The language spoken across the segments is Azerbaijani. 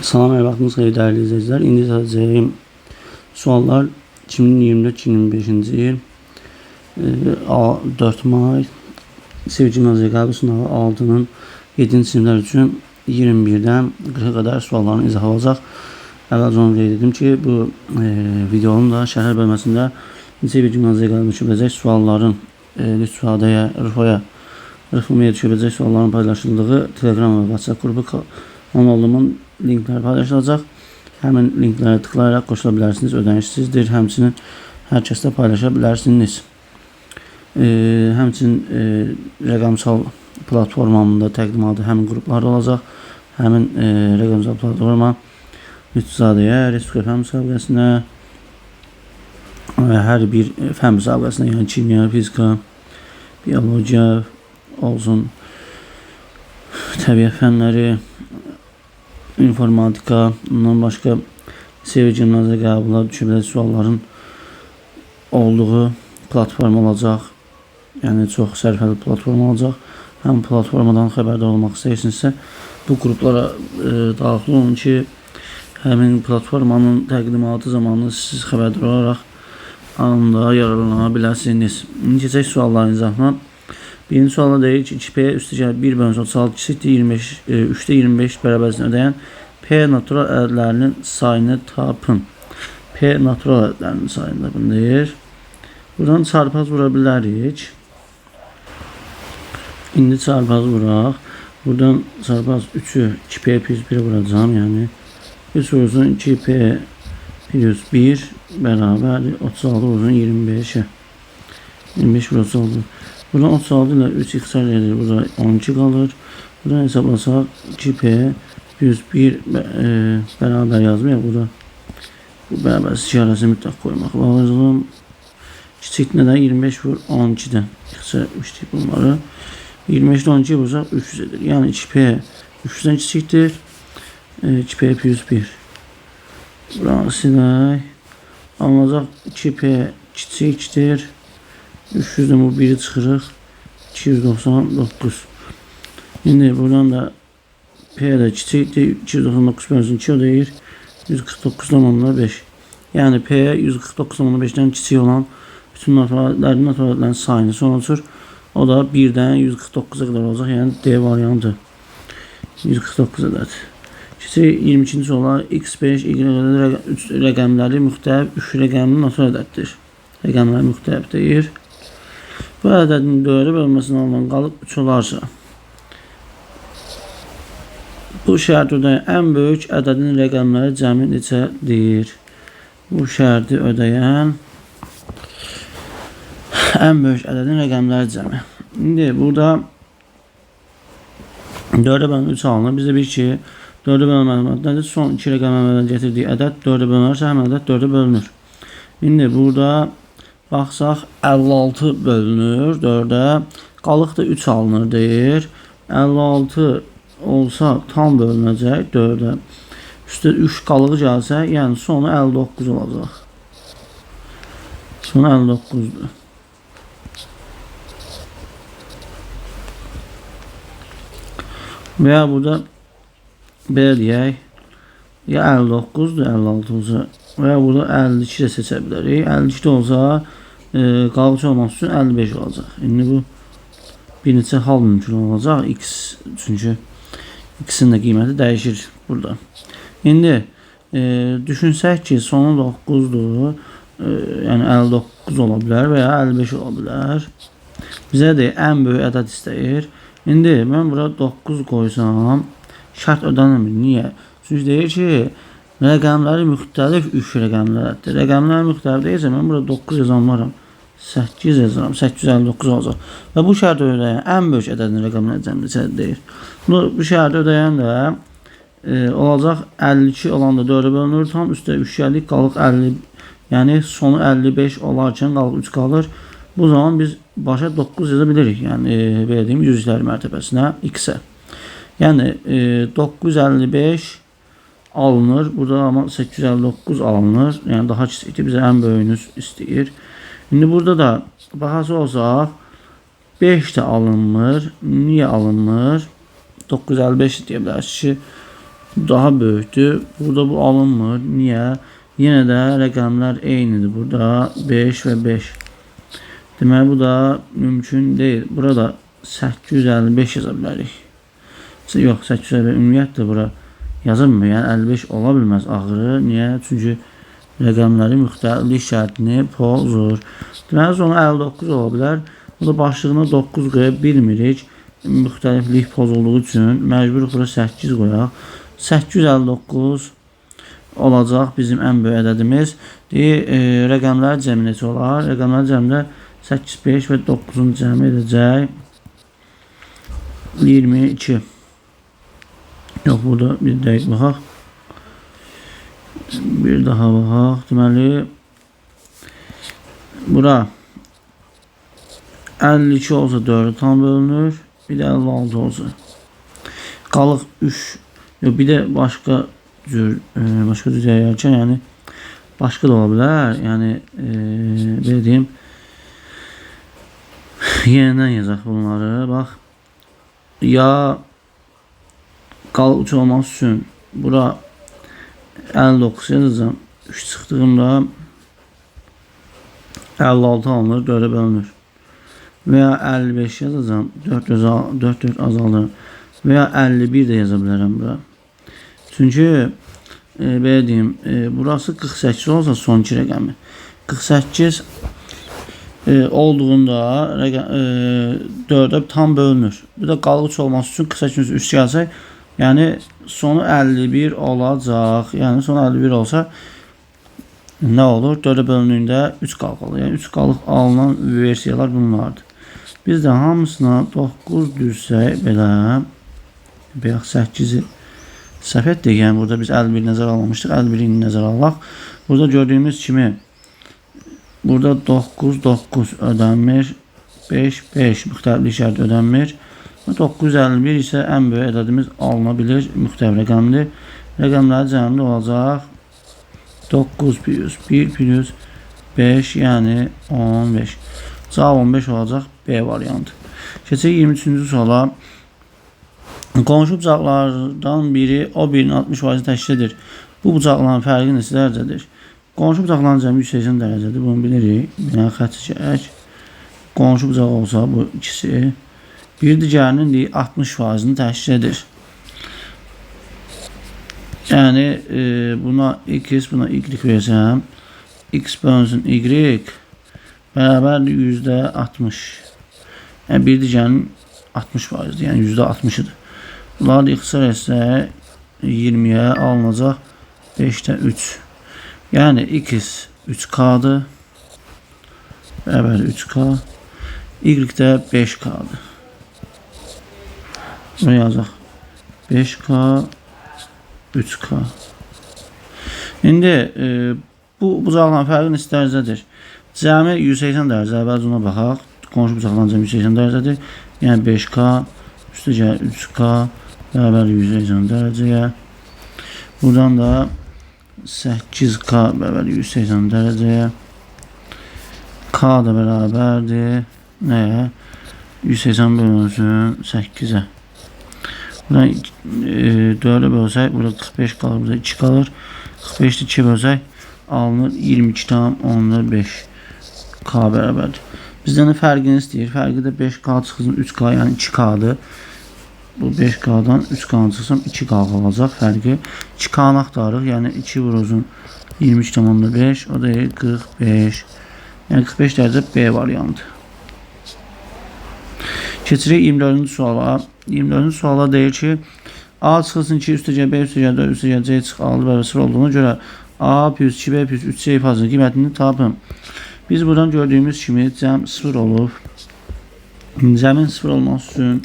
Salam, vaxtınız xeyir değerli izleyiciler. İndi sadəcəyim suallar 2024-2025-ci il 4 may Sevgi Gimnaziya qəbul sınavı 6-nın 7-ci siniflər üçün 21-dən 40-a qədər sualların izahı olacaq. Əvvəlcə onu qeyd edim ki, bu videonun da şərh bölməsində Sevgi Gimnaziya qəbul düşübəcək sualların Lütfadəyə, Rıfımiyə düşübəcək sualların paylaşıldığı Telegram və WhatsApp qrubu kanalımın linkləri paylaşılacaq. Həmin linklərə tıklayaraq qoşula bilərsiniz. Ödənişsizdir. Həmçinin hər kəslə paylaşa bilərsiniz. Həmçinin rəqəmsal platformamında təqdimatı həmin qruplarda olacaq. Həmin rəqəmsal platforma Lütfadəyə, Respublika fən müsabiqəsinə, hər bir fən müsabiqəsinə, yəni kimya, fizika, biologiya olsun, təbiət fənləri, informatika, bundan başqa Sevgi Gimnaziya qəbula düşübəcək sualların olduğu platform olacaq. Yəni çox sərfəli platform olacaq. Həm platformadan xəbərdar olmaq istəyirsinizsə, bu qruplara daxil olun ki, həmin platformanın təqdimatı zamanı siz xəbərdar olaraq anında yararlana biləsiniz. İndi keçək sualların izahına. Birinci sualda deyir ki, 2P üstəgəl 1 bölünsün 36 kiçikdir 3'te 25 bərabərəsini ödəyən P natural ədədlərinin sayını tapın. P natural ədədlərinin sayını tapın deyir. Buradan çarpaz vura bilərik. İndi çarpaz vuraq. Buradan çarpaz 3'ü 2P plus 1'e vuracağım. Yəni 3 vursun 2P plus 1 bərabərdir 36 vursun 25'e. 25 vursun 36. Buradan 36 ile 3 xsar edir. Burada 12 qalır. Buradan hesablasaq 2P plus 1 bərabər yazmayaq. Burada bu bərabər işarəsini mütləq qoymaq lazım. Kiçik nədən 25 vur 12'dən. Xsar etmişdik bunları. 25 ile 12 vursaq 300 edir. Yəni 2P 300'dən kiçikdir. 2P plus 1. Buradan silək. Alınacaq 2P kiçikdir. 300'den bu 1'i çıxırıq. 299. Şimdi buradan da P de kiçikdir. 299 bölünsün 2 o deyir. 149,5. Yəni P 149,5'dən kiçik olan bütün naturallərin sayını sonuçur. O da 1'dən 149'a qədər olacaq. Yəni D variantı. 149 ədəd. Kiçik 22-ci suala X5, Y rəqəmləri müxtəlif 3 rəqəmli natural ədəddir. Rəqəmlər müxtəlif deyir. Bu ədədin dövrə bölməsindən alınan qalıq 3 olarsa, bu şərti ödəyən ən böyük ədədin rəqəmləri cəmi neçədir? Bu şərti ödəyən ən böyük ədədin rəqəmləri cəmi. İndi burada 4'e bölünür 3 alınır. Bizdə bir ki 4'e bölünür. Son 2 rəqəm əmələ getirdiyi ədəd 4'e bölünürsə həmin ədəd 4'e bölünür. İndi burada baxsaq 56 bölünür 4'e. Qalıq da 3 alınır deyir. 56 olsa tam bölünəcək 4'e. Üstə 3 qalıq gəlsə, yəni sonu 59 olacaq. Sonu 59'dur. Veya burada belə deyək. Ya 59'dur 56 olsa. Veya burada 52 də seçə bilərik. 52 də olsa qalıqçı olması üçün 55 olacaq. İndi bu bir neçə hal mümkün olacaq. X çünki X'in də qiyməti dəyişir burada. İndi düşünsək ki sonu 9'dur. Yəni 59 ola bilər və ya 55 ola bilər. Bizə də ən böyük ədəd istəyir. İndi mən bura 9 qoysam şərt ödənilmir. Niyə? Çünki deyir ki rəqəmləri müxtəlif 3 rəqəmlərdir. Rəqəmlər müxtəlif deyilsə mən burada 9 yazanlarım. 8 yazaram. 859 olacaq. Və bu şərti ödəyən ən böyük ədədin rəqəmləri cəmi neçədir deyir. Bu şərti ödəyən də olacaq 52 olan da 4'e bölünür. Tam üstə 3 gəldik. Qalıq 50. Yəni sonu 55 olarkən qalıq 3 qalır. Bu zaman biz başa 9 yaza bilirik. Yəni belə deyim 100'lər mərtəbəsinə X-ə. Yəni 955 alınır. Burada ama 859 alınır. Yəni daha kiçikdir. Bizə ən böyüyünü istəyir. İndi burada da bahası olsaq 5 də alınmır. Niyə alınmır? 955 deyə bilərsiniz ki daha böyükdür. Burada bu alınmır. Niye? Yine de rəqəmlər eynidir. Burada 5 ve 5. Deməli bu da mümkün değil. Burada 855 yaza bilərik. Yox, 855 ümumiyyətlə bura yazılmır. Yəni 55 ola bilməz axırı. Niyə? Çünki rəqəmləri müxtəliflik şərtini pozur. Deməli sonra 59 ola bilər. Bu da başlığına 9 qoya bilmirik. Müxtəliflik pozulduğu üçün məcbur bura 8 qoyaq. 859 olacaq bizim ən böyük ədədimiz. Rəqəmlər cəmi neçə olar? Rəqəmlər cəmdə 8, 5 və 9-un cəmi edəcək 22. Yox, burada bir dəqiq baxaq. Bir daha baxaq. Deməli bura 52 olsa 4 tam bölünür. Bir de 56 olsa. Qalıq 3. Yox, bir de başqa cür deyərkən, yəni başqa da ola bilər. Yəni belə deyim, yenidən yazaq bunları. Bax, ya qalıq 3 olması üçün bura 59 yazacağım. 3 çıxdığımda 56 alınır, 4'e bölünür. Veya 55 yazacağım. 4 azalır. Veya 51 de yazabilirim bura. Çünkü belə deyim, burası 48 olsa son iki rəqəmi. 48 olduğunda 4'e tam bölünür. Bir de qalıq 3 olması üçün 48 3 gəlsək, yəni sonu 51 olacaq. Yəni sonu 51 olsa ne olur? 4'e bölündüğünde 3 qalıq alır. Yəni 3 qalıq alınan versiyalar bunlardır. Biz de hamısına 9 düzsək belə, bayaq 8'i səhv etdik. Yəni burada biz 51 nəzərə almamışdıq. 51'i nəzərə alaq. Burada gördüyümüz kimi burada 9 9 ödənmir. 5 5 müxtəliflik şərti ödənmir. 951 isə ən böyük ədədimiz alına bilir. Müxtəlif rəqəmdir. Rəqəmlər cəmli olacaq 9 plus 1 plus 5, yəni 15. Cavab 15 olacaq B variantı. Keçək 23-cü suala. Qonşu bucaqlardan biri o birinin 60% təşkil edir. Bu bucaqların fərqi neçə dərəcədir? Qonşu bucaqların cəmi 180 dərəcədir. Bunu bilirik. Binə xətt çəkək. Qonşu bucaq olsa bu ikisi bir digərinin 60%-ni təşkil edir. Yəni buna x, buna y versəm, x bölünsün y bərabərdir %60. Yəni bir digərinin 60%'dir. Yəni %60'ıdır. Bunları ixtisar etsək 20'ye alınacaq 5'te 3. Yəni x 3k'dır. Bərabər 3k. Y də 5k'dır. Bunu yazaq. 5k 3k. İndi bu bucaqların fərqi neçə dərəcədir? Cəmi 180 dərəcə. Əvvəlcə ona baxaq. Qonşu bucaqların cəmi 180 dərəcədir. Yəni 5k üstə gəlir 3k bərabər 180 dərəcəyə. Buradan da 8k bərabər 180 dərəcəyə. K da bərabərdir nəyə? 180 bölünsün 8'e. Buradan 4'e bölsək, burada 45 qalır, burada 2 qalır. 45'i 2 bölsək alınır 22,5 k bərabərdir. Bizdən də fərqini istəyir. Fərqi də 5k çıxsın 3k, yəni 2k'dır. Bu 5k'dan 3k çıxsın 2k olacaq fərqi. 2k'nı axtarırıq. Yəni 2 vuruzun 22,5, o da 45. Yəni 45 dərəcə B variantı. Keçirik 24-cü suala. 24-cü suala deyir ki, A çıxılsın 2 üstəgə B üstəgə 4 üstəgə C çıx aldı və 0 olduğuna görə A plus 2B plus 3C ifadəsinin qiymətini tapın. Biz buradan gördüyümüz kimi cəm 0 olur. Cəmin 0 olması üçün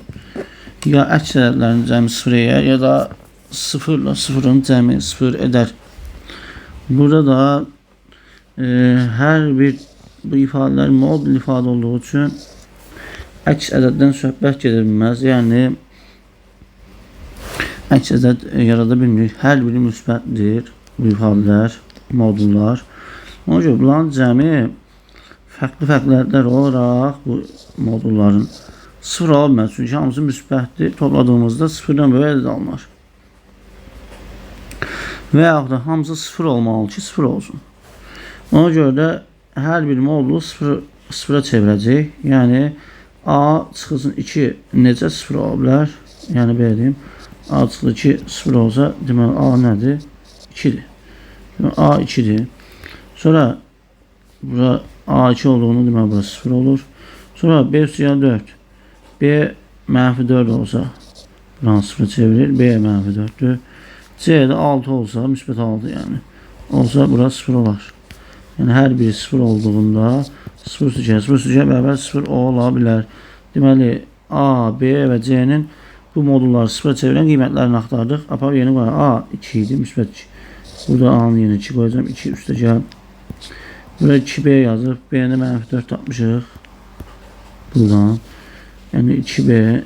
ya əks ədədlərin cəmi 0 edir, ya da 0 ilə 0'ın cəmi 0 edər. Burada da hər bir bu ifadələr modul ifadə olduğu üçün əks ədəddən söhbət gedə bilməz. Yəni əks ədəd yarada bilmirik. Hər biri müsbətdir bu ifadələr, modullar. Ona görə bunların cəmi fərqli ədədlər olaraq bu modulların 0 ola bilməz. Çünki hamısı müsbətdir. Topladığımızda 0'dan böyük ədəd alınır. Və yaxud da hamısı 0 olmalı ki 0 olsun. Ona görə də hər bir modulu 0'a çevirəcək. Yəni A çıxılsın 2 necə 0 ola bilər? Yəni belə deyim. A çıxılı 2 0 olsa deməli A nədir? 2'dir. A 2'dir. Sonra bura A2 olduğunu deməli burası 0 olur. Sonra B üstü 4. B -4 olsa buranı 0'a çevirir. B -4'dür. C'de 6 olsa müsbət 6 yəni. Olsa burası 0 olar. Yəni hər biri 0 olduğunda 0 üstü bərabər 0 ola bilər. Deməli A, B və C'nin bu modulları 0'a çevirən qiymətlərini axtardıq. Apar yeni var. A 2 idi müsbət 2. Burada A'nın yerinə 2 qoyacağım. 2 üstə gəl. Buraya 2B yazıb. B'yə -4 tapmışıq. Buradan. Yəni 2B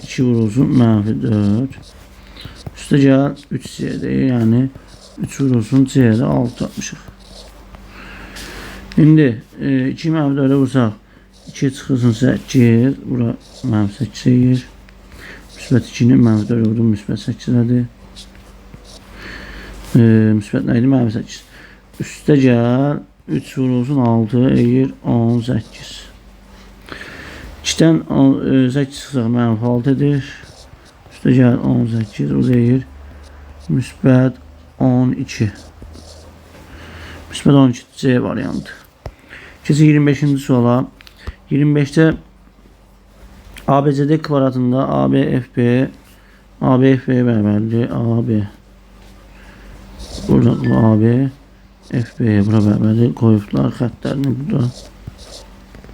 2 vurulsun -4. Üstə gəl 3C'dir. Yəni 3 vurulsun C'də 6 tapmışıq. İndi 2 -4'e vursaq 2 çıxılsın 8. Bura -8 deyir. Müsbət 2'nin -4'e vurdum. Müsbət 8'dədir. Müsbət nə idi? -8. Üstə gəl 3 vurulsun 6 eğir 18. 2'dən 8 çıxsaq -6 edir. Üstə gəl 18. O deyir müsbət 12. Müsbət 12 C variantı. Keçək 25-ci suala. 25'te ABCD kvadratında ABFB bərabərdir. AB burada AB FB'ye bura bərabərdir. Qoyublar xəttlərini burada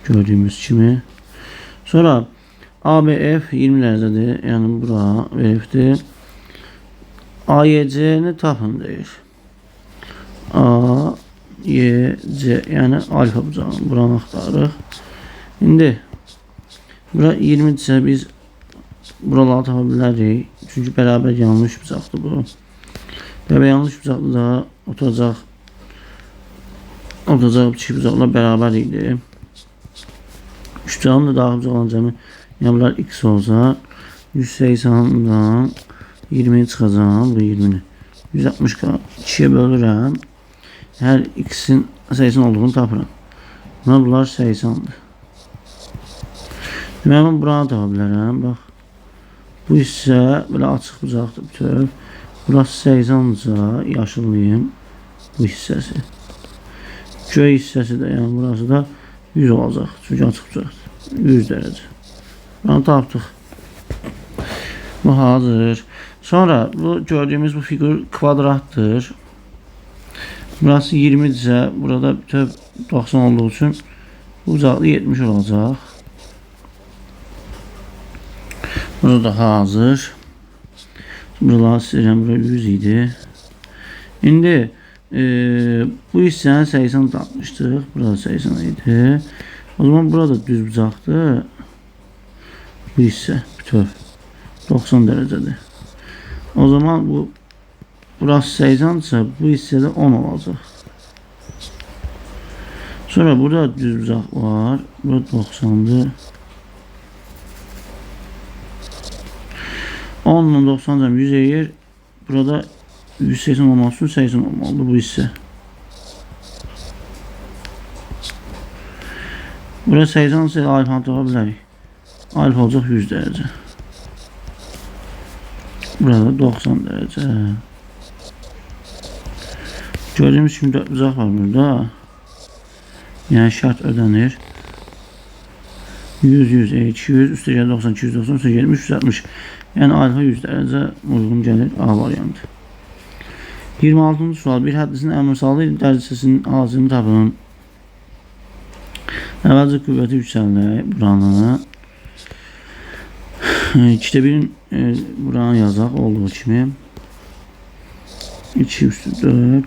gördüyümüz kimi. Sonra ABF 20 dərəcədir. Yəni bura veribdir. AYC'ni tapın deyir. AYC yəni alfa bucağını buranı axtarırıq. İndi bura 20'dirsə biz buraları tapa bilərik. Çünki bərabər yanlış bucaqdır bu. Bərabər yanlış bucaqlı da oturacaq iki bucaqlar bərabər idi. Üç bucağın da daxil bucaqların cəmi yəni bunlar x olsa 180'dan 20'yi çıxacağım. Bu 20'ni 160 2'ye bölürəm. Hər x'in 80 olduğunu tapıram. Bunlar 80'dir. Deməli mən buranı tapa bilərəm. Bax. Bu hissə belə açıq bucaqdır bütöv. Burası 80'ca yaşıllıyım. Bu hissəsi. Göy hissəsi də yəni burası da 100 olacaq. Çünki açıq bucaqdır. 100 dərəcə. Bunu tapdıq. Bu hazır. Sonra bu gördüyümüz bu figur kvadratdır. Burası 20'dirsə burada bütöv 90 olduğu üçün bu bucaqlı 70 olacaq. Burada da hazır. Buraları sileceğim. Buraya 100 idi. İndi bu hissənin 80 tapmışdıq. Burada 80 idi. O zaman burada düz bucaqdır. Bu hissə bütöv 90 dərəcədir. O zaman burası 80'dirsə bu hissədə 10 olacaq. Sonra burada düz bucaq var. Burada 90'dır. 10 ile 90'dan 100 eğir. Burada 180 olması 80 olmalıdır bu hisse. Burası 80 ise alfa tapa bilərik. Alfa olacaq 100 dərəcə. Burada 90 dərəcə. Gördüğümüz kimi 4 bucaq var burada. Yəni şart ödənir. 100, 200, üstə gəlir 90, 290, üstə gəlir 360. Yəni alfa 100 dərəcə uyğun gəlir A variantı. 26-cı sual. Bir həddisin əmrsalı dərəcəsinin ağzını tapın. Əvvəlcə qüvvəti yüksələk buranı. 2'də 1'in buranı yazaq olduğu kimi. 2 üstü 4.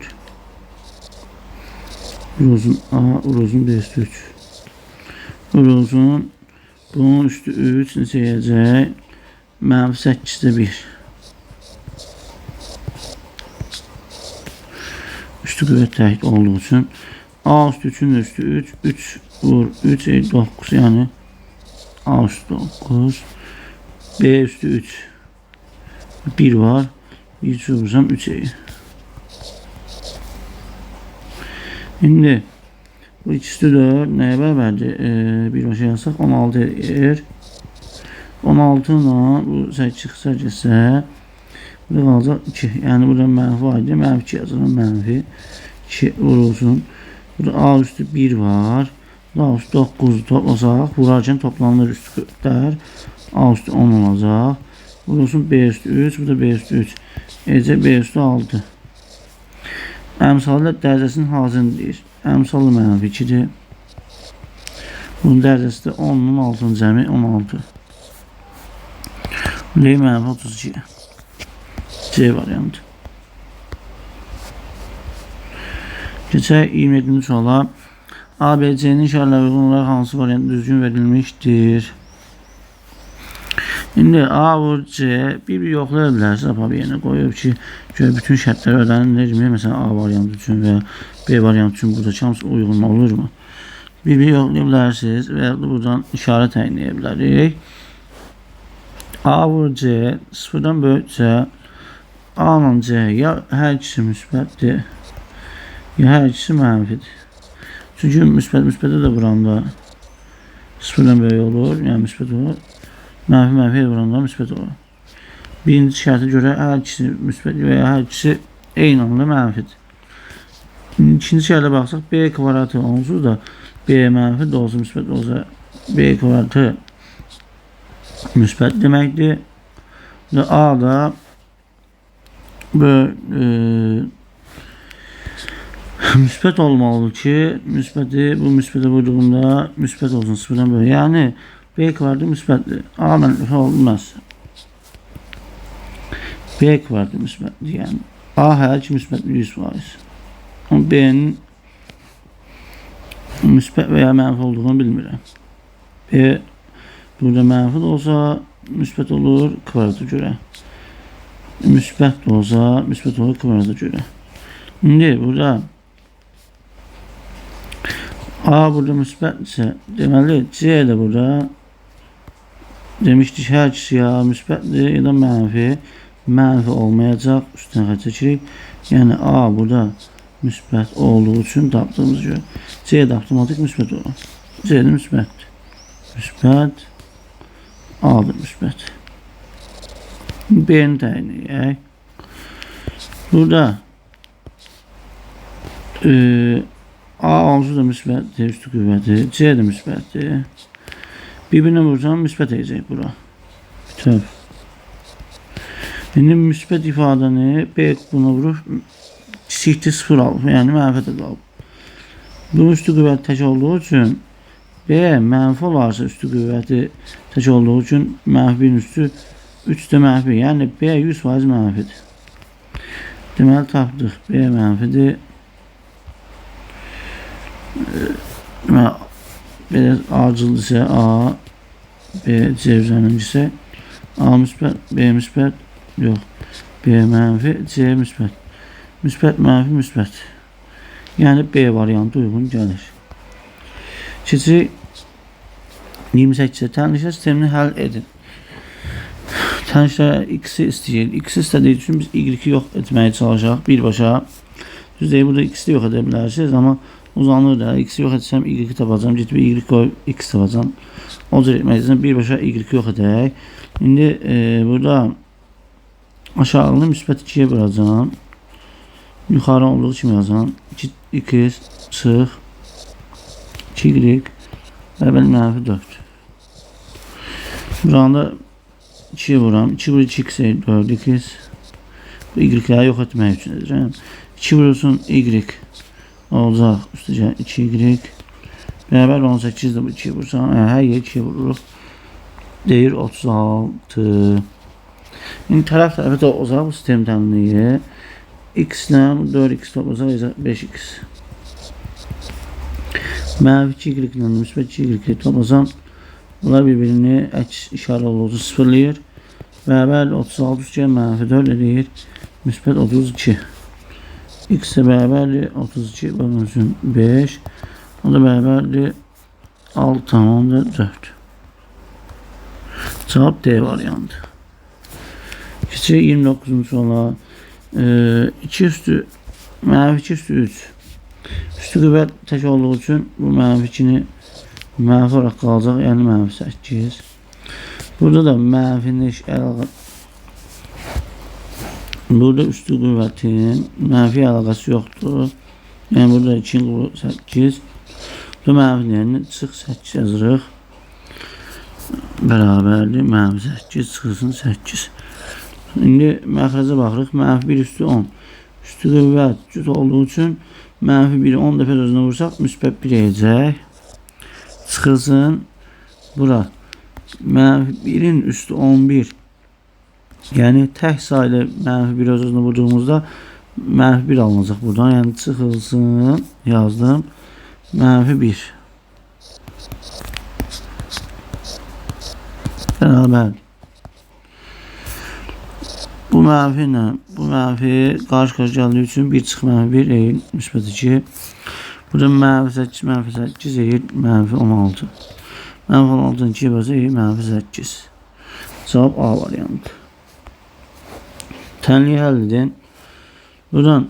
Uruzun A, uruzun B üstü 3. Uruzun bunun üstü 3 neçə gələcək? -8'də 1. Üstü qüvvət təhit olduğu üçün A üstü 3'ün üstü 3. 3 vur 3 9 yəni A üstü 9. B üstü 3. 1 var. 1 vursam 3 eğir. Şimdi bu ikisi 4 neye bərabərdir? Birbaşa yazsaq 16 edir. 16 ilə bu 8 çıxsa burada qalacaq 2. Yəni burada mənfi var idi. Mənfi 2 yazılır. Mənfi 2 vurulsun. Burada A üstü 1 var. A üstü 9 toplasaq. Vurarkən toplanır üstü 4'lər. A üstü 10 olacaq. Vurulsun B üstü 3. Burada B üstü 3. Ece B üstü 6. Əmsallı dərəcəsinin hazırını deyir. Əmsallı mənfi 2'dir. Bunun dərəcəsi də 10'un 6'ın cəmi 16. L mənfi 32. C variantı. Keçək 27-ci suala. A, B, C'nin işarələri uyğun olaraq hansı variant düzgün verilmişdir? İndi A vur C bir yoxlaya bilərsiniz. Apa bir yerine qoyub ki, bütün şərtlər ödənilirmi? Məsələn, A variantı üçün və B variantı üçün burada hamısı uyğun olurmu? Bir yoxlaya bilərsiniz və ya da buradan işarə təyin edə bilərik. A vur C sıfırdan böyüksə A ilə C ya hər ikisi müsbətdir, ya hər ikisi mənfidir. Çünki müsbətə də vuranda sıfırdan böyük olur, yəni müsbət olur. Mənfiyə vuranda müsbət olur. Birinci şərtə görə hər ikisi müsbət və ya hər ikisi eyni anda mənfidir. İkinci şərtə baxsaq B kvadratı onsuz da B mənfi də olsa müsbət olsa B kvadratı müsbət deməkdir. Və A da müsbət olmalıdır ki, bu müsbətə vurduğunda müsbət olsun sıfırdan böyle. Yəni B kvadratı müsbətdir. A mənfi olmaz. B kvadratı müsbətdir. Yəni A hər iki müsbətdir 100%. Ama B'nin müsbət və ya mənfi olduğunu bilmirəm. B burada mənfi də olsa müsbət olur kvadrata görə. Müsbət də olsa müsbət olur kvadrata görə. İndi burada A burada müsbətsə deməli C də burada demişdik hər ikisi ya müsbətdir ya da mənfi. Mənfi olmayacaq. Üstünə xətt çəkirik. Yəni A burada müsbət olduğu üçün tapdığımız görə C də avtomatik müsbət olur. C də müsbətdir. Müsbət A da müsbət. B'ni təyin edək. Burada A onsuz da müsbətdir, üstü qüvvədir. C də müsbətdir. Bir-birinə vursam müsbət edəcək bura. Bütöv. İndi müsbət ifadəni B buna vurur. Kiçikdir 0 alıb. Yəni mənfətə qalıb. Bu üstü qüvvəti tək olduğu üçün B mənfi olarsa üstü qüvvəti tək olduğu üçün mənfinin üstü 3 də mənfi. Yəni B 100% mənfidir. Deməli tapdıq. B mənfidir. Belə acıldısa A, B, C üzərincəsə A müsbət, B müsbət, yox. B mənfi, C müsbət. Müsbət, mənfi, müsbət. Yəni B variantı uyğun gəlir. Keçirik 28-ə. Tənişlər sistemini həll edin. Tənişlərə X-i istəyir. X-i istədiyi üçün biz Y-i yox etməyə çalışaq birbaşa. Düz deyil, burada X-i yox edə bilərsiniz, amma uzanır da. X-i yox etsəm Y-i tapacam. Getib Y qoyub X tapacam. O cür etməkdən birbaşa Y-i yox edək. İndi burada aşağılığını müsbət 2-yə vuracam. Yuxarı olduğu kimi yazam. 2x çıx 2y bərabər mənfi 4. Buranda 2'ye vuram. 2 vurur 2x 4x. Bu y'ləri yox etmək üçün edirəm. 2 vurursun y olacaq üstəcə 2y bərabər 18 də bu 2'ye vursam. Hər yer 2'ye vururuq. Deyir 36. İndi tərəf-tərəfə də olacaq bu sistem təminliyi. X ilə 4x toplasaq 5x. Mənfi 2y ilə müsbət 2y toplasam bunlar bir-birini əks işarə olduğu sıfırlayır. Bərabər 36 üçgən mənfi 4 edir. Müsbət 32. X də bərabərdir 32 bölünsün 5. O da bərabərdir 6,4. Cavab D variantı. Keçək 29-cu suala. 2 üstü mənfi 2 üstü 3 Üstü qüvvət tək olduğu üçün bu mənfi 2-ni mənfi olaraq qalacaq, yəni mənfi 8. Burada da mənfinin burada üstü qüvvətin mənfi əlaqəsi yoxdur. Yəni burada 2-nin 8. Bu mənfi yəni çıx 8 yazırıq. Bərabərdir. Mənfi 8 çıxılsın 8. İndi məxrəcə baxırıq. Mənfi 1 üstü 10. Üstü qüvvət cüt olduğu üçün mənfi 1'i 10 dəfə özünə vursaq müsbət 1 edəcək. Çıxılsın. Bura mənfi 1'in üstü 11. Yəni tək sayılı mənfi 1 özünə vurduğumuzda mənfi 1 alınacaq buradan. Yəni çıxılsın yazdım. Mənfi 1. Bərabər. Bu mənfi ilə bu mənfi qarşı-qarşı gəldiyi üçün 1 çıx mənfi 1 eyil müsbət 2. Burada mənfi 8 mənfi 8 eyil mənfi 16. Mənfi 16'nın 2'ye bölsə eyil mənfi 8. Cavab A variantı. Tənliyi həll edin. Buradan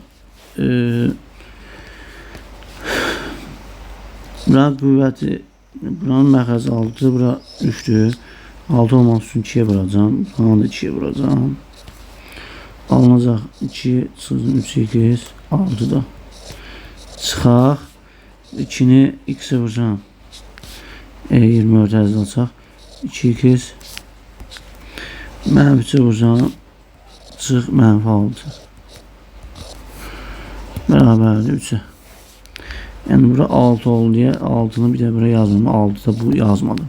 buranın qüvvəti, buranın məxrəci 6, bura 3'dür. 6 olmaq üçün 2'ye vuracağım. Buranı da 2'ye vuracağım. Alınacaq 2, çıxılsın 3, 8, 6 da. Çıxaq. 2'ni x'e vuracağım. 24 əziz alacaq. 2, 2. Mənfi 3'e vuracağım. Çıx mənfi 6. Bərabərdir 3'e. Yəni bura 6 oldu deyə 6'nı bir də bura yazmadım. 6 da bu yazmadım.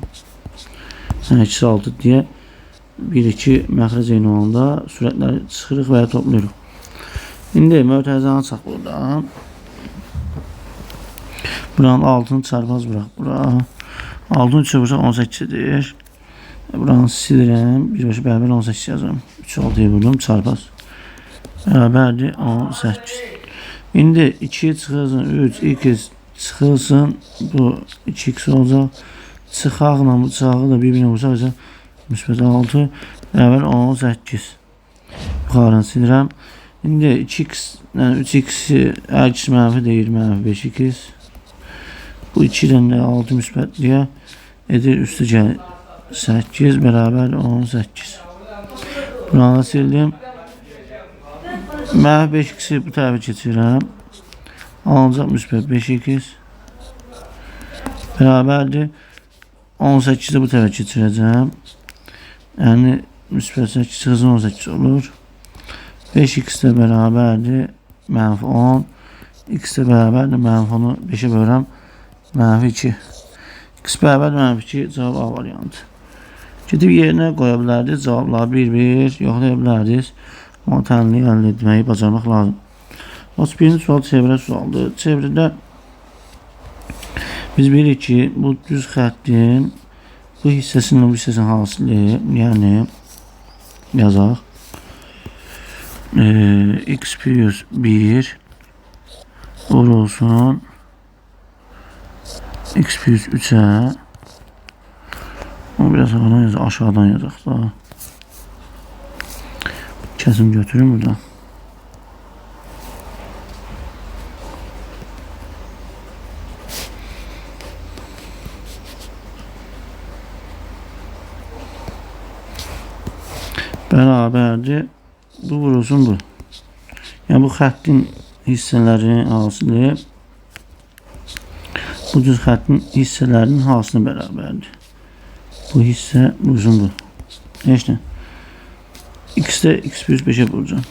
8, 6 deyə 1-2 məxrəc eyni olanda sürətləri çıxırıq və ya toplayırıq. İndi mötərizanı çıxaq buradan. Buranın 6'nı çarpaz bıraq. Bura 6'nı 3'e vuracaq 18'dir. Buranı silirəm. 1-5 bərabər 18 yazıram. 3, 6'yı vurdum çarpaz. Bərabərdir 18. İndi 2 çıxılsın 3, 2 çıxılsın. Bu 2x olacaq. Çıxaqla bıçağı da bir-birinə vuracaq. Müsbət 6 bərabər 18. Yuxarını silirəm. İndi 2x, yəni 3x-i hər ikisi mənfi deyir, mənfi 5x. Bu 2 ilə 6 müsbət deyə edir üstü gəlir 8 bərabər 18. Buranı sildim. Mənfi 5x-i bu tərəfə keçirəm. Alınacaq müsbət 5x bərabərdir 18'i bu tərəfə keçirəcəm. Yəni müsbət 8 çıxılsın 18 olur. 5x də bərabərdir mənfi 10. X də bərabərdir mənfi 10'u 5'e bölürəm. Mənfi 2. X bərabərdir mənfi 2. Cavab A variantı. Gedib yerinə qoya bilərdiniz. Cavabları 1-1 yoxlaya bilərdiniz. Amma tənliyi əldə etməyi bacarmaq lazım. 31-ci sual çevrə sualdır. Çevrədə biz bilirik ki, bu düz xəttin bu hissəsinin bu hissəsinin hasili, yəni yazaq. X plus 1 vurulsun X plus 3'e. Onu biraz havadan yazaq, aşağıdan yazaq da. Kəsim götürüm buradan. Bərabərdir. Bu vurulsun bu. Yəni bu xəttin hissələrinin hasili bu düz xəttin hissələrinin hasilinə bərabərdir. Bu hissə vurulsun bu. Heç nə. X-də x plus 5'e vuracağım.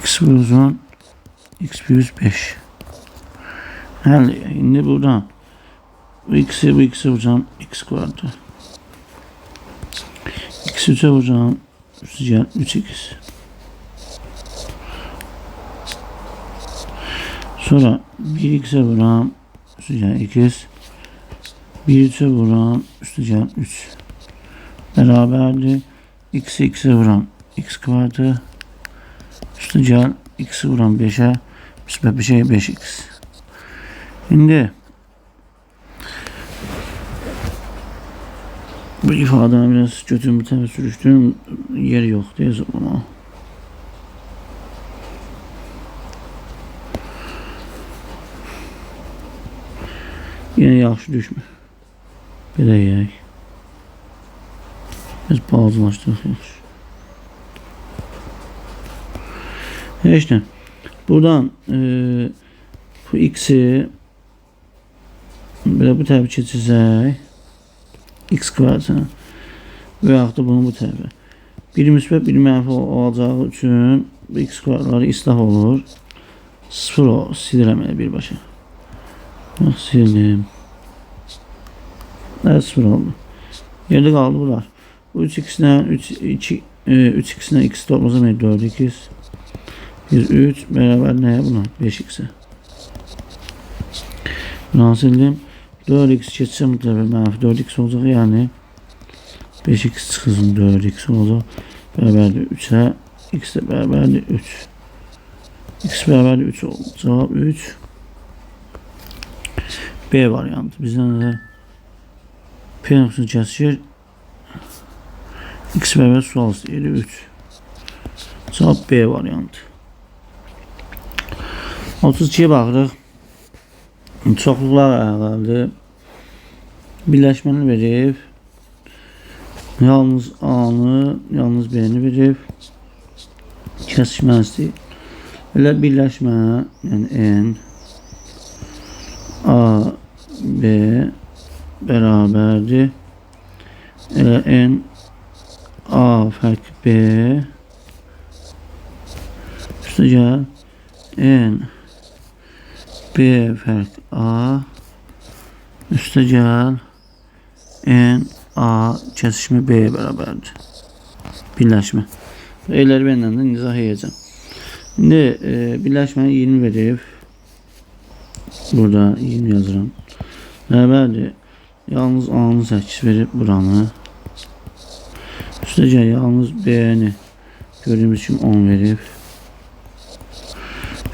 X vurulsun x plus 5. Həll. İndi buradan bu x'i vuracağım x kvadratı. X 3'e vuracağım. Üstü gel 3x. Sonra 1x'e vuram. Üstü gel 2x. 1-3'e vuram. Üstü gel 3. Beraberdir. X'i x'e vuram. X kvadratı. Üstü gel x'i vuram 5'e. Müsbət bir şey 5x. Şimdi bu ifadəni biraz götürüm bir tərəfə sürüşdürüm. Yeri yoxdur yazılma. Yine yaxşı düşmür. Belə yeyək. Biz balacalaşdırıq yaxşı. İşte buradan bu x'i belə bu tərəfə keçəcək. X kvadratına və yaxud da bunu bu tərəfə. Bir müsbət, bir mənfi olacağı üçün bu x kvadratları islah olur. 0 o, silirəm elə birbaşa. Bax, sildim. 0 oldu. Yerdə qaldı bunlar. Bu 3x'dən 3x'dən x toplasam 4x. 3 beraber neye buna? 5x'e. Bunu sildim. 4x geçsem bu tarafa mənfi 4x olacaq. Yani 5x çıxsın 4x olacaq. Beraberdir 3'e. X de beraberdir 3. X beraberdir 3 oldu. Cevap 3. B variantı. Bizden de P noktasını kesişir. X beraber sual istəyir 3. Cevap B variantı. 32'ye baxırıq. Çoxluqlar əlavədir. Birləşməni verib. Yalnız A'nı, yalnız B'ni verib. Kəsişməni istəyir. Elə birləşmə, yəni N A B bərabərdir. Elə N A fərq B üstə gəl N B fərq A üstə gəl N A kəsişmə B'yə bərabərdir. Birləşmə. E'ləri benlə də izah edəcəm. İndi birləşməni 20 verib. Burada 20 yazıram. Bərabərdir. Yalnız A'nı 8 verib buranı. Üstə gəl yalnız B'ni gördüyümüz kimi 10 verib.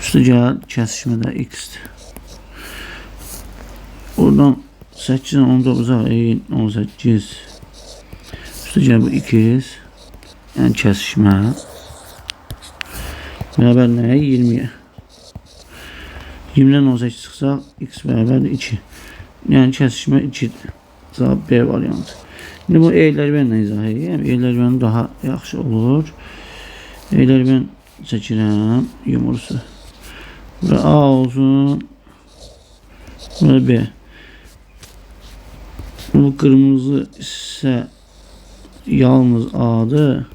Üstə gəl kəsişmədə X'dir. Oradan 8'den 10 toplayacaq 18. Üstə gəl bu 2. Yəni kəsişmə. Bərabər nəyə? 20'ye. 20'den 18 çıxsaq X bərabərdir 2. Yəni kəsişmə 2'dir. Cavab B variantı. Şimdi bu E'ləri benlə izah edeyim. E'ləri ben daha yaxşı olur. E'ləri ben çəkirəm. Yumursu. Bura A olsun. Bura B. Bu kırmızı ise yalnız A'dır.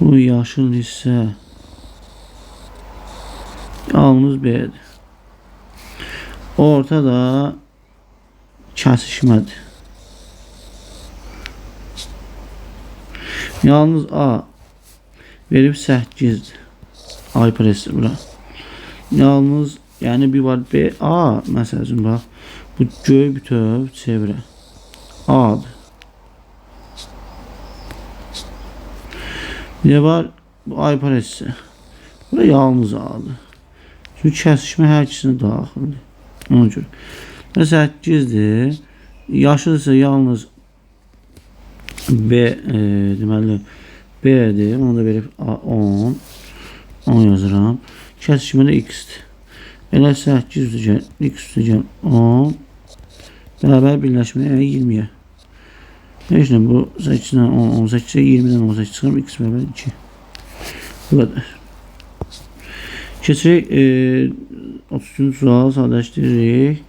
Bu yaşıl ise yalnız B'dir. Ortada kəsişmədir. Yalnız A verib 8'dir. Hyperesi bura. Yalnız yani bir var B A mesela bak bu göy bütöv çevrə A'dır. Bir de var bu hyperesi. Bu da yalnız A'dır. Çünkü kəsişmə hər ikisinə daxildir. Ona görə. Mesela 8'dir. Yaşıl ise yalnız B deməli B'dir. Onu da verib 10. 10 yazıram. Kəsişmədə X'dir. Elə 8 üstə X üstə 10 bərabər birləşməyə 20'ye. İşte bu 8'den 10, 18'e 20'den 18 çıxırım. X bərabər 2. Bu kadar. Keçirik 33. sual sadələşdiririk.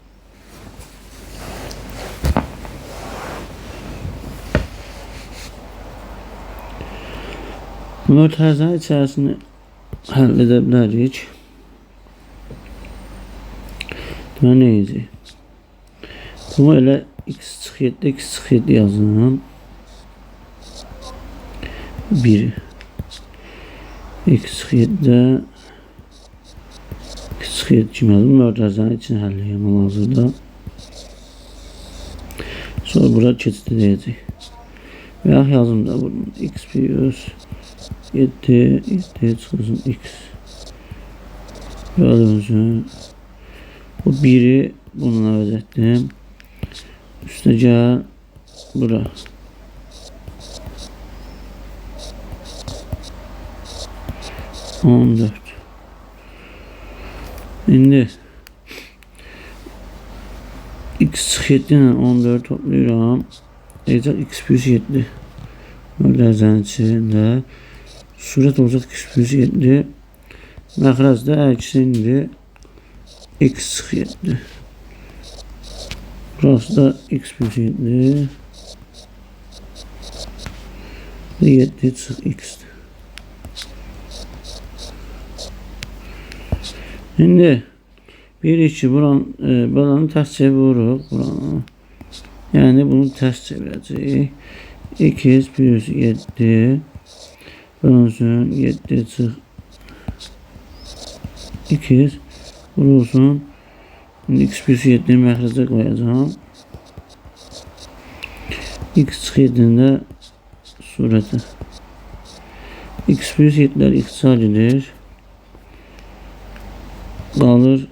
Bunlar tərzənin içərisini həll edə bilərik. Deməli nə edəcək? Bunu elə x çıx 7, x çıx 7 yazın. 1 x çıx 7'də x çıx 7 kimi yazdım. Bunlar tərzənin içini həll edəm hazırda. Sonra bura keçid edəcək. Və ya yazım da bunun x plus 7 çıxılsın x bölünsün. Bu 1'i bununla əvəz etdim. Üstə gəl bura. İndi X 7 ilə 14 toplayıram. Edəcək x plus 7. Mövləzənin içində. Surət olacaq x plus 7. Məxrəcdə əksindir. X 7. Burası da x plus 7. 7 çıx x'dir. Şimdi 1-2 buranı ters çeviririk. Yani bunu ters çevireceğiz. 2 plus 7 bölünsün 7 çıx 2 vurulsun. X plus 7'ni məxrəcə koyacağım. X çıx 7'nin də surəti. X plus 7'lər ixtisar edir. Qalır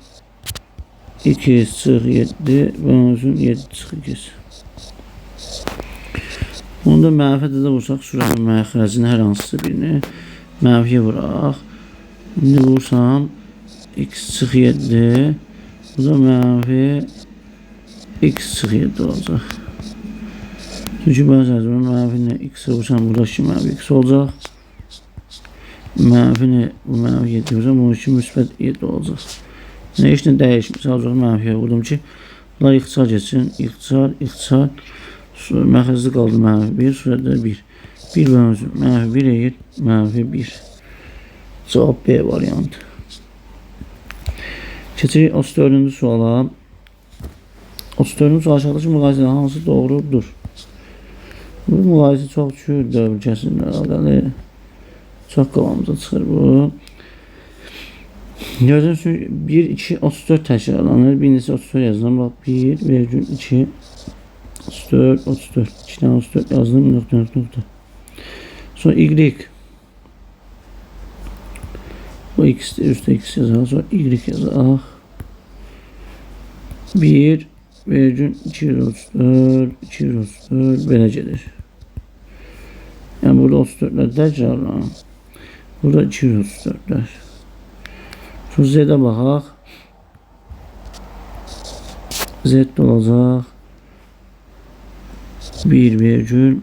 2 çıx 7 bölünsün 7 çıx 2. Onda mənfi də vursaq surətin məxrəcinin hər hansısa birini mənfiyə vuraq. İndi vursam x çıx 7 bu da mənfi x çıx 7 olacaq. Çünki bəzən mənfi ilə x vursam burada ki mənfi x olacaq. Mənfi ilə bu mənfi 7 vursam bunun için müsbət 7 olacaq. Yəni heç nə dəyişmir. Sadəcə mənfiyə vurdum ki bunlar ixtisar geçsin. İxtisar məxrəcdə qaldı mənfi 1, surətdə 1. 1 bölünsün mənfi 1 eğir, mənfi 1. Cavab B variantı. Keçirik 34-cü suala. 34-cü sual aşağıdakı müqayisədən hansı doğrudur? Bu müqayisə çox düşür dövlkəsində əlaqəli. Çox qavamıza çıxır bu. Gördüğünüz gibi 1, 2, 34 təkrarlanır. Birincisi 34 yazdım. Bak 1, virgül 2, 34, 34. 2 tane 34 yazdım. Nokta. Sonra Y. Bu ikisi de üstte x yazalım. Sonra Y yazalım. 1, virgül 234, 234 belə gelir. Yani burada 34'ler təkrarlanır. Burada 234'ler. Sonra Z'de baxaq. Z olacaq. 1 virgül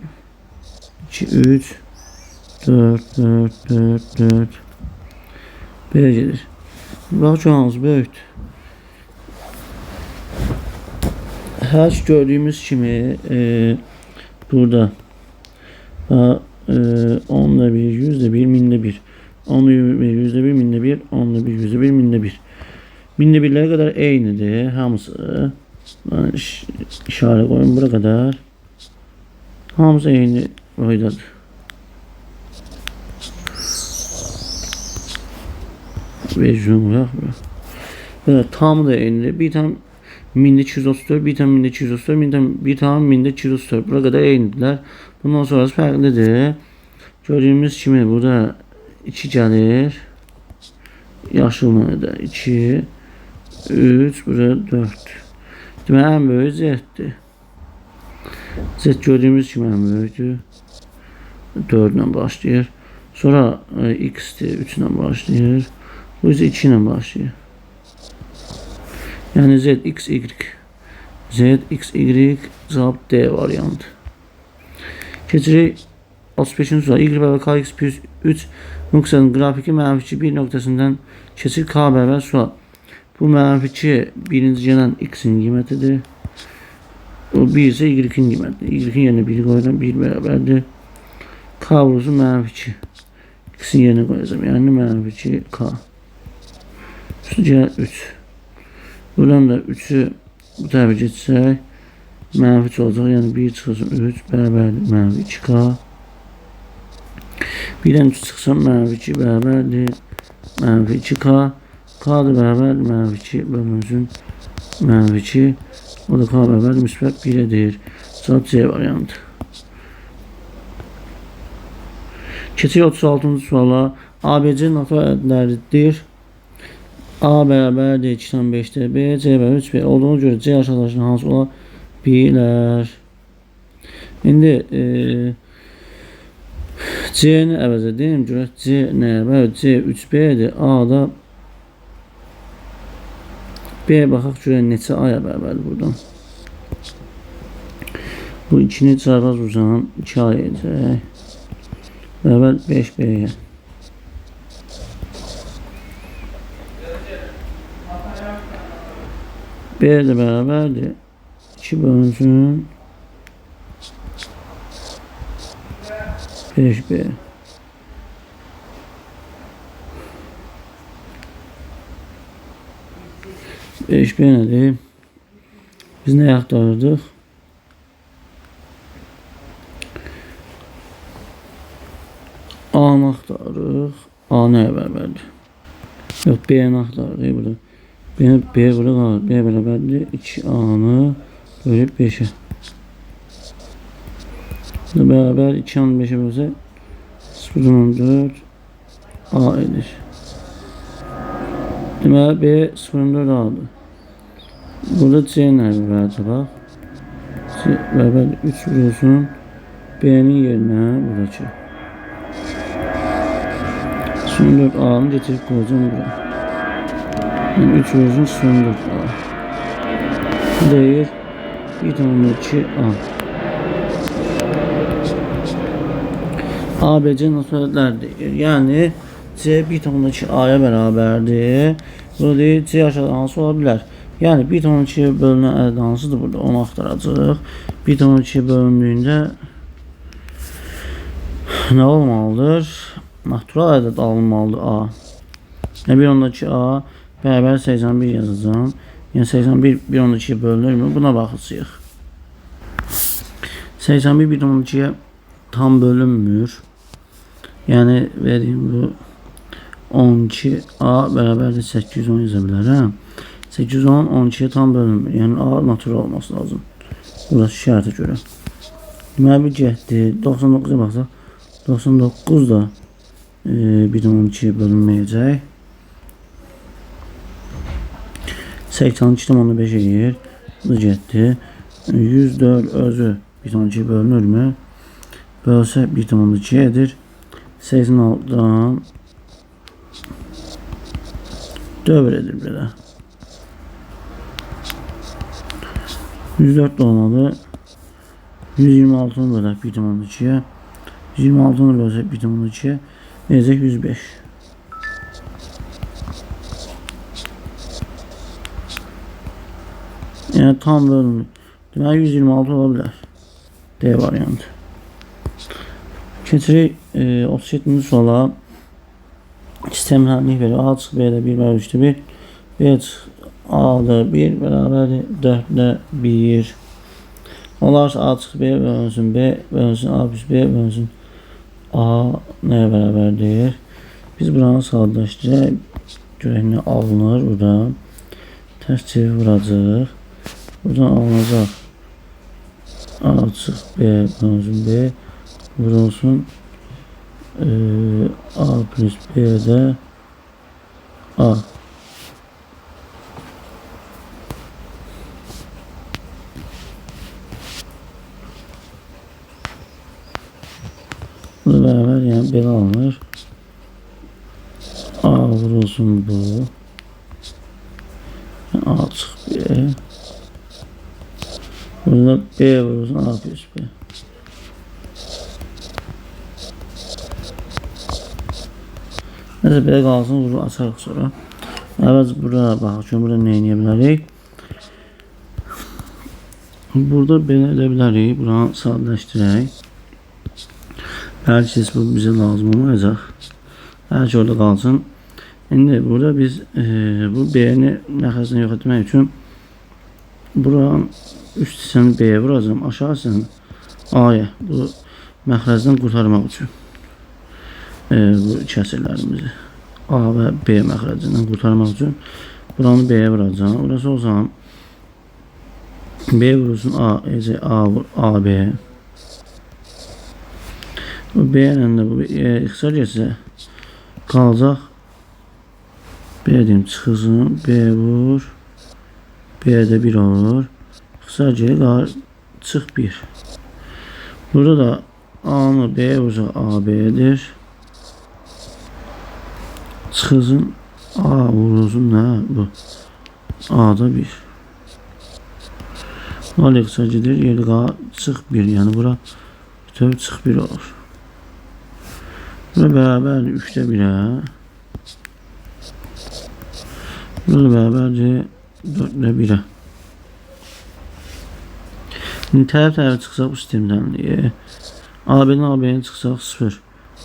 2 3 4 4 4 4 belə gedir. Bax çoğunuz böyükdür. Hər şey gördüyümüz kimi burada 10'da 1, 100'de 1, 1000'de 1. 10'da 1, 100'de 1, 1000'de 1, 10'da 1, 100'de 1, 1000'de 1. 1000'de 1'lere kadar eynidir. Hamısı. İşaret koyun buraya kadar. Hamısı eyni boydadır. Ve zoom bırak. Evet, tamı da eynidir. Bir tane 1234, bir tane 1234, bir tane 1234. Buraya kadar eynidirler. Bundan sonrası farklıdır. Gördüğümüz kimi burada 2 gəlir. Yaşılına da 2, 3, burada 4. Deməli, ən böyük Z-dir. Z gördüyümüz kimi ən böyükdür. 4 ilə başlayır. Sonra X-dir, 3 ilə başlayır. Bu isə 2 ilə başlayır. Yəni Z, X, Y. Z, X, Y, cavab D variantı. Keçirik 35-ci sual. Y bərabər KX plus 3 nöqtəsinin qrafiki mənfi 1 nöqtəsindən keçir K bərabər sual. Bu mənfi 2 birinci gələn X-in qiymətidir. O 1 isə Y-in qiymətidir. Y-in yerinə 1 qoyuram, 1 bərabərdir. K vurulsun mənfi 2. X-in yerinə qoyacağım. Yəni mənfi 2 K. Üstü gəlir 3. Buradan da 3'ü bu tərəfə geçsək mənfi 2 olacaq. Yəni 1 çıxılsın 3 bərabərdir mənfi 2K. 1'dən 3 çıxsam mənfi 2 bərabərdir mənfi 2K. K da bərabərdir mənfi 2 bölünsün mənfi 2. O da K bərabərdir müsbət 1'dir. Cavab C variantı. Keçirik 36-cı suala. ABC natural ədədləridir. A bərabərdir 2/5'də B, C bərabər 3B olduğuna görə C aşağıdakının hansı ola bilər? İndi C-ni əvəz edeyim. Görək C nəyə bərabər? C 3B-dir. A da B baxaq görək neçə A-ya bərabərdir buradan. Bu ikini çarpaz uzan 2 A edəcək. Bərabər 5B'ye. B de bərabərdir 2 bölünsün 5B. Beş B nədir? Biz nə axtarırdıq? A-nı axtarırıq. A nəyə bərabərdir? Yox, B-ni axtarırıq burada. B burada qalır. B bərabərdir 2A-nı bölüb 5-ə. Bərabər 2A-nı 5-ə bölsək 0,4 A edir. Deməli B 0,4 A'dır. Burada C nəyə bərabərdir? Bax. C bərabərdir 3 vurulsun B-nin yerinə buradakı. 0,4 A'nı getirib qoyacağım bura. Yəni 3 vurulsun 0,4 A. Bu deyir 1,2 A. ABC nasibətlər deyir. Yəni C 1,2 A'ya bərabərdir. Burada deyir C aşağıda hansı ola bilər? Yəni 1,2 bölünən ədəd hansıdır burada? Onu axtaracağıq. 1,2 bölündüyündə nə olmalıdır? Natural ədəd alınmalıdır A. Yəni 1,2 A bərabər 81 yazacağım. Yəni 81 1,2 bölünürmü? Buna baxacağıq. 81 1,2'ye tam bölünmür. Yəni vereyim bu 12A bərabərdir 810 yaza bilərəm. 810 12'ye tam bölünmür. Yəni A natural olması lazım. Burası şərtə görə. Deməli bir getdi. 99'a baxsaq 99 da 1,2'ye bölünməyəcək. 82'den onu 5 edir. Bu da getdi. 104 özü 1,2'ye bölünürmü? Bölsə 1,2 edir. 86'dan 4 edir belə. 104 olmalı. 126'nı bölək 1,2'ye. 126'nı bölsək 1,2'ye. Necək 105. Yəni tam bölünmür. Deməli 126 ola bilər. D variantı. Keçirik 37-ci suala. Sistem həmlik verir. A çıxı B-də 1 bərabər 3'də 1. B çıxı A-da 1 bərabərdir 4'də 1. Olarsa A çıxı B bölünsün B bölünsün A plus B bölünsün A nəyə bərabərdir? Biz buranı sadələşdirək. Görək nə alınır burada. Tərs çevir vuracaq. Buradan alınacaq. A çıxı B bölünsün B vurulsun A plus B'de A. Bu beraber yani belə alınır. A vurulsun bu. A çık B. Burada B vurulsun A plus B. Nəsə belə qalsın, bunu açarıq sonra. Əvvəl burada baxaq, burada nə edə bilərik? Burada belə edə bilərik, buranı sadələşdirək. Bəlkə bu bizə lazım olmayacaq. Bəlkə orada qalsın. İndi burada biz bu B-ni məxrəcdən yox etmək üçün buranın üst hissəni B-yə vuracağım, aşağı hissəni A-ya. Bu məxrəcdən qurtarmaq üçün. Bu kəsirlərimizi A və B məxrəcindən qurtarmaq üçün buranı B-yə vuracağım. Burası o zaman B vurulsun A, A, B. Bu B ilə də bu ixtisar getsə qalacaq. B deyim çıxılsın. B vur. B-də 1 olur. İxtisar gedir. Çıx 1. Burada da A-nı B vursa A, B-dir. Çıxılsın. A vurulsun nə? Bu. A-da 1. 0 iqtisadidir. 7K çıx 1. Yani bura bütöv çıx 1 olur. Bura bərabərdir 3'də 1'ə. Bura bərabərdir 4'də 1'ə. Şimdi tərəf çıxsaq bu sistemdən AB-dən AB-yə çıxsaq 0.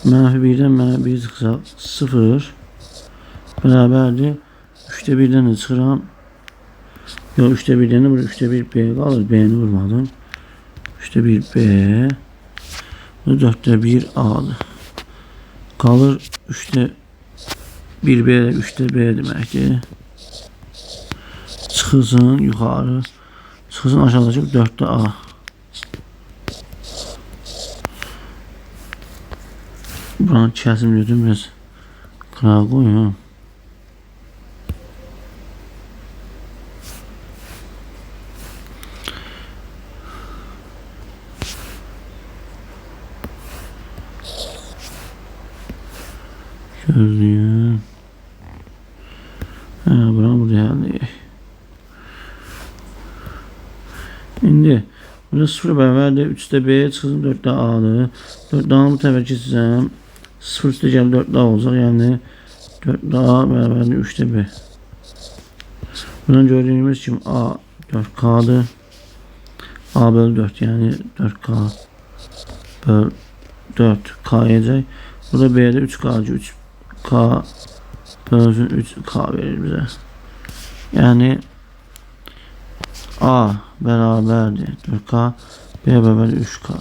Mənfi 1'dən mənfi 1 çıxsaq 0 bərabərdir 3'də 1'dən də çıxıram. Yox 3'də 1'dən də burada 3'də 1 B qalır. B'ni vurmadım. 3'də 1 B 4'də 1 A'dır. Qalır 3'də 1 B 3'də B deməkdir. Çıxılsın yuxarı. Çıxılsın aşağıdakı 4'də A. Buranı kəsim götürüm biraz qırağa qoyum. Gözlüyüm. Buranı burada yani. İndi burada 0 bərabərdir 3'də B çıxsın 4'də A'dır. 4'də A'nı bu tərəfə keçsəm 0 üstə gəlib 4'də A olacaq. Yəni 4'də A bərabərdir 3'də B. Buradan gördüyümüz kimi A 4K'dır. A bölü 4 yani 4K bölü 4K yiyəcək. Burada B'də 3K 3K bölünsün 3K verir bize. Yani A bərabərdir 4K, B bərabərdir 3K.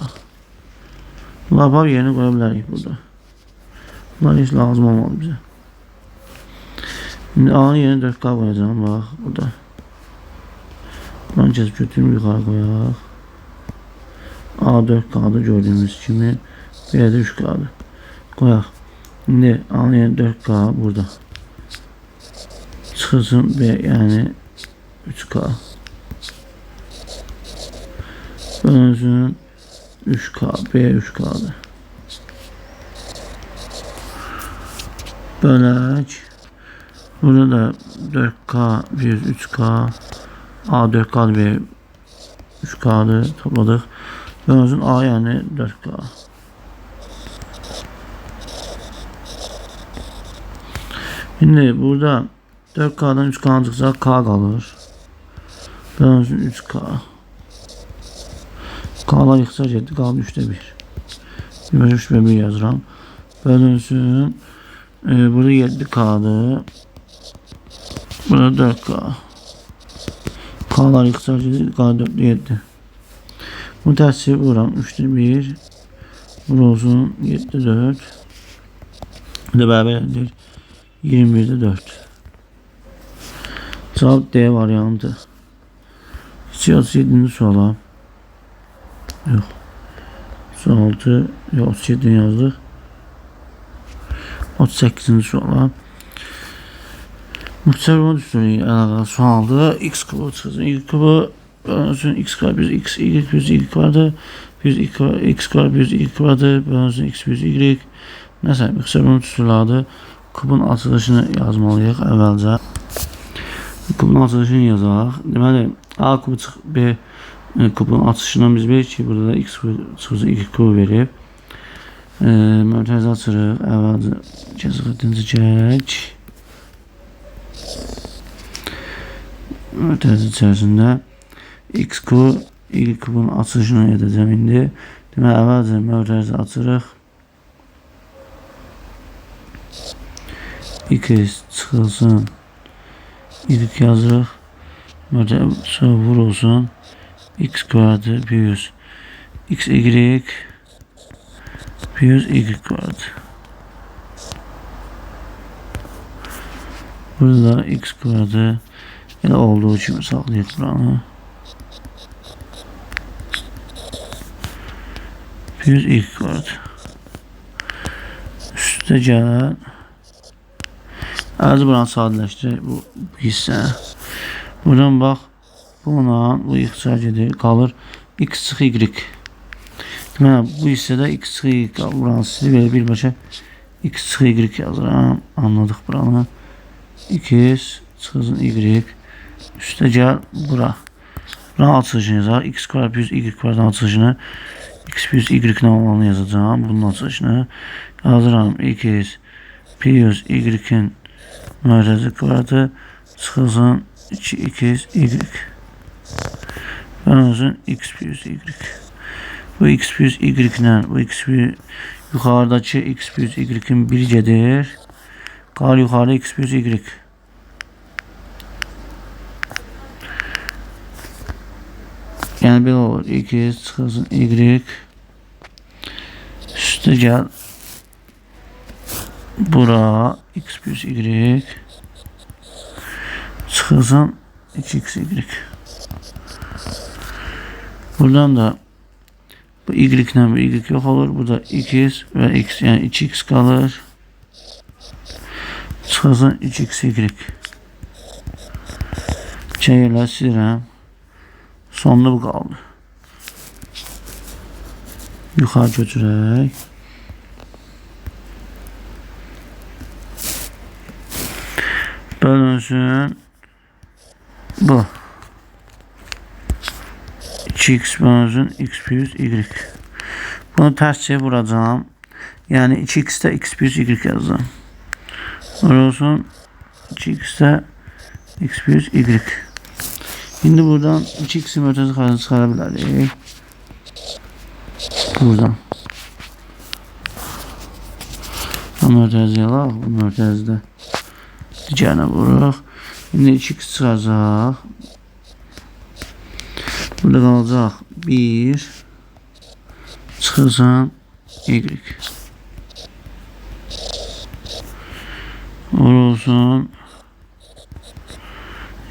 Bunlar var yerini qoya bilərik burada. Bunlar heç lazım olmadı bize. Şimdi A'nın yerini 4K qoyacağım bax burada. Buradan kesip götürüm yuxarı qoyaq. A 4K'dır gördüğümüz kimi. B də 3K'dır. Qoyaq. Şimdi A'nın yerini 4K burada. Çıxılsın B yani 3K. Bölünsün 3K, B 3K'dır. Bölək. Burada da 4K, 3K, A 4K, B 3K'dır. Topladıq. Bölünsün A yani 4K. Şimdi burada 4K'dan 3K'dan çıxsa K qalır. Bölünsün 3K. K'lar ixtisar etdi. Qaldı 3'də 1. 3 və 1 yazıram. Bölünsün. Burada 7K'dır. Burada 4K. K'lar ixtisar etdi. Qaldı 4'də 7. Bu tərsibi vuram. 3'də 1. Bu olsun 7'də 4. Bu da bərabərdir 21'də 4. Cavab D variantı. 37. suala. Yok. 36. Yok 37'den yazdık. 38. suala. Müxtəsər düsturuyla əlaqəli sualdır. X kubu çıxsın. Y kubu bölünsün x kare bir x, y bir y kvardır. Bir x kare bir y kvardır. Bölünsün x bir y. Nəsə, müxtəsər düsturlardır. Kubun açılışını yazmalıyıq əvvəlcə. Kubun açılışını yazaq. Deməli, A kubu çıx B kubun açışından biz bilirik ki, burada da x çıxırsa 2 kubu verib. Mötərizə açırıq. Əvvəlcə kəsəqətinizi çək. Mötərizə içərisində x kubu, y kubun açılışını edəcəm indi. Deməli, əvvəlcə mötərizə açırıq. X çıxılsın. Y yazırıq. Mötərizə vurulsun. X kvadratı plus x y plus y kvadratı. Burada x kvadratı elə olduğu kimi saxlayıq buranı. Plus y kvadratı. Üstə gələn. Əvvəlcə buranı sadələşdirək bu hissə. Buradan bax. Buna bu ixtisar gedir. Qalır x çıx y. Deməli bu hissədə x çıx y qalır. Buranı silib belə birbaşa x çıx y yazıram. Anladıq buranı. X çıxsın y. Üstə gəl bura. Buranın açılışını yazaq. X kvadrat plus y kvadratın açılışını x plus y-in olanı yazacağım. Bunun açılışını yazıram. X plus y-in mərkəzi kvadratı çıxılsın 2x y. Bölünsün x plus y. Bu x plus y ilə bu x plus yuxarıdakı x plus y-in biri gedir. Qal yuxarıda x plus y. Yəni belə olur. X çıxılsın y. Üstə gəl. Bura x plus y. Çıxılsın 2x y. Buradan da bu y ilə bu y yox olur. Burada x və x, yəni 2x qalır. Çıxılsın 3x y. Çəyirlər silirəm. Sonunda bu qaldı. Yuxarı götürək. Bölünsün bu. 2x bölünsün x plus y. Bunu tərsçəyə vuracağım. Yəni 2x-də x plus y yazacağım. Olsun 2x-də x plus y. Şimdi buradan 2x'in mərkəzi xaricini çıxara bilərik. Buradan. Bu mərkəzi yalaq. Bu mərkəzdə digərinə vuruq. Şimdi 2x çıxacaq. Burada qalacaq 1 çıxırsan y. Olsun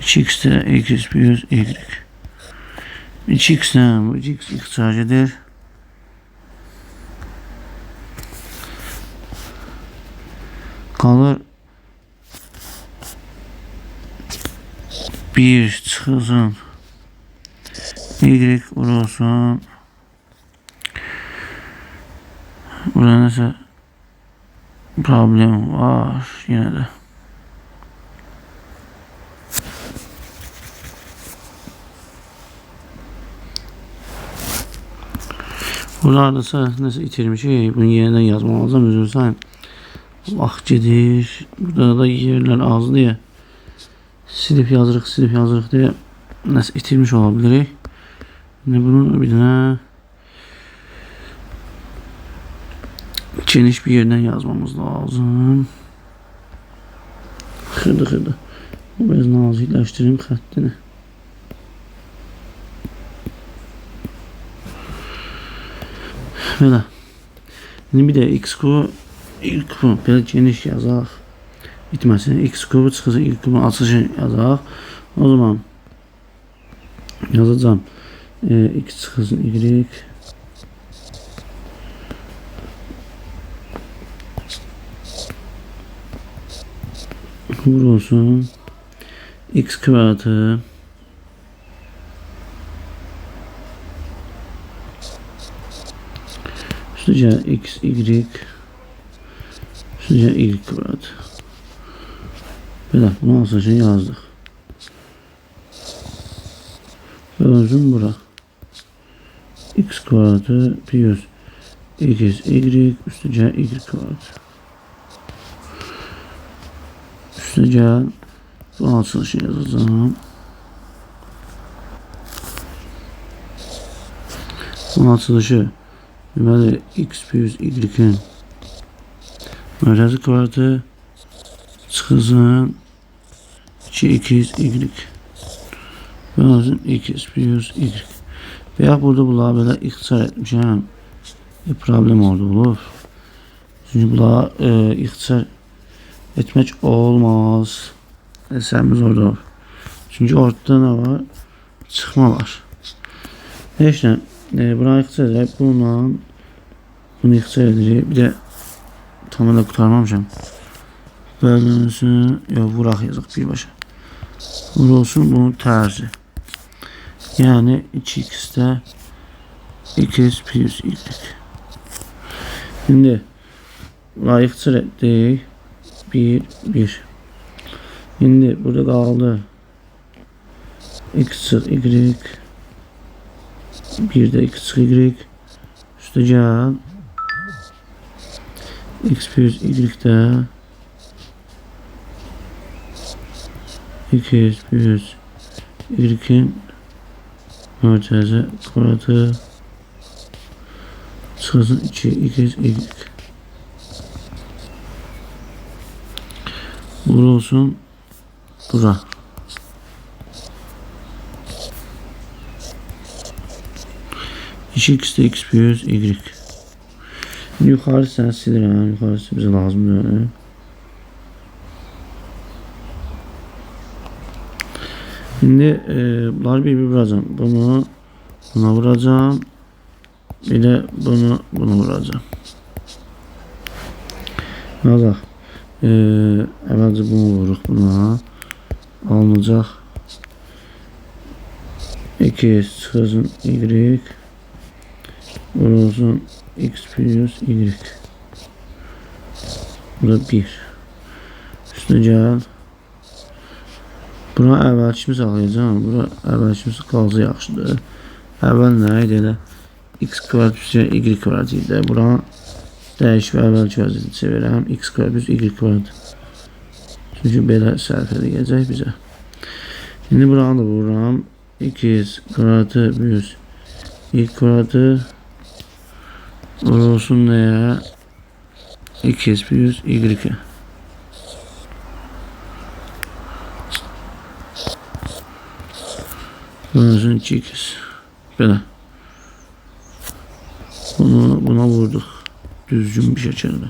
2x'de x plus y. 2x'den bu x ixtisar edir. Qalır 1 çıxılsın y olsun. Burada nəsə problem var yenə də. Buralardasa nəsə itirmişik. Bunu yenidən yazmalıyam. Özür sayın. Vaxt gedir. Burada da yerlər az deyə silip yazırıq deyə nəsə itirmiş ola bilirik. Bunun bir dənə geniş bir yerdən yazmamız lazım. Xırda. Biraz nazikləşdirim xəttini. Belə. İndi bir də x kubu, y kubu belə geniş yazaq. Bitməsin. X kubu çıxırsa y kubun açılışını yazaq. O zaman yazacağım. X çıxılsın y. Vurulsun x kvadratı üstüce x y üstüce y kvadratı. Belə bunu açılışını yazdıq. Bölünsün bura x kvadratı plus x y üstüce y kvadratı. Üstüce bu açılışı yazacağım. Bu açılışı deməli x plus y-in mərkəzi kvadratı çıxılsın 2x y. Bölünsün x plus y. Veya burada bunları belə ixtisar etmişəm. Problem olur. Çünki bunları ixtisar etmək olmaz. Əsərimiz orada olur. Çünki ortada nə var? Çıxma var. Heç nə. Buna ixtisar edək. Bunu ixtisar edirik. Bir də tamamıyla qurtarmamışam. Bölünsün. Yox, vuraq yazıq birbaşa. Vurulsun bunun tərzi. Yəni 2x'də x plus y. Şimdi buna ixtisar etdik. 1. Şimdi burada kaldı x y 1 də 2 çıx y. Üstə gəl. X plus y də 2 plus y'in mərkəzi kvadratı çıxsın 2 y. Bura olsun. Bura. X de x plus y. Yukarı sen silirəm. Yukarısı bize lazımdır. Şimdi bunları bir vuracağım. Bunu buna vuracağım. Bir de bunu buna vuracağım. Yazaq. Əvvəlcə bunu vururuq buna. Alınacaq. 2 çıxsın y. Vurulsun x plus y. Burada 1. Üstünə gəl. Buna əvvəlkimiz alacağım. Bura əvvəlkimiz qalsa yaxşıdır. Əvvəl nə idi elə? X kvadrat plus y kvadrat idi. Bura dəyişib əvvəlki vəziyyətini çevirəm. X kvadrat plus y kvadrat. Çünki belə sərf edəcək bizə. Şimdi buranı da vururam. 2 kvadratı plus y kvadratı vurulsun nəyə? 2 plus y. Vurulsun 2x. Belə. Buna vurduq. Düzgün bir şəkildə.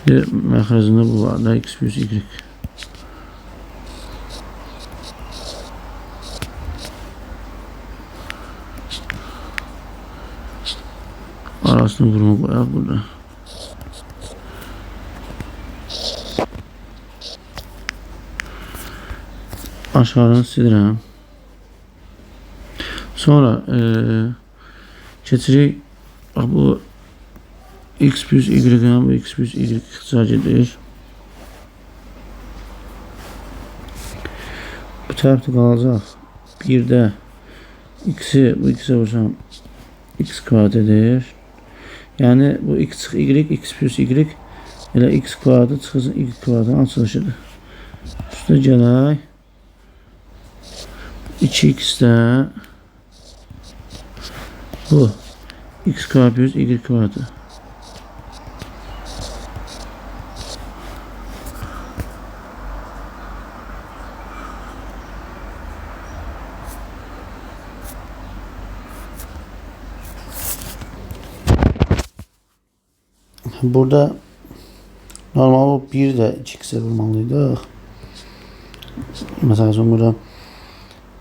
Bir məxrəcində bu var da x plus y. Arasını vurma qoyaq burada. Aşağıdan silirəm. Sonra keçirik. Bu x plus y, bu x plus y ixtisar edir. Bu tərəfdə qalacaq. Bir də x'i bu x'e vursam x kvadrat edir. Yəni bu x çıx y, x plus y elə x kvadratı çıxsın y kvadratın açılışıdır. Üstə gələk. 2x'də bu x kvadrat plus y kvadratı. Burada normal o 1 də 2x'e vurmalıydıq. Mesela burada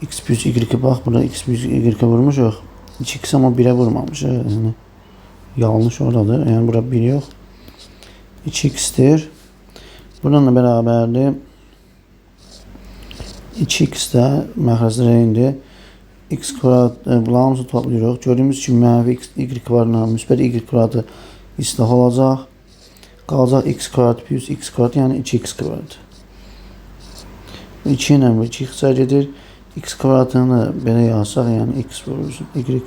x plus y bax, burada x plus y vurmuşuq. 2x ama 1'e vurmamışıq. Yəni yanlış oradadır. Yəni bura 1 yox. 2x'tir. Bununla bərabərdir. 2x də məxrəcdə rəyindir. X kvadrat bunların hamısını toplayırıq. Gördüyümüz kimi mənfi y kvadratla müsbət y kvadratı islah olacaq. Qalacaq x kvadrat plus x kvadrat, yəni 2x kvadrat. 2 ilə 2 ixtisar edir. X kvadratını belə yazsaq, yəni x vurursun. Y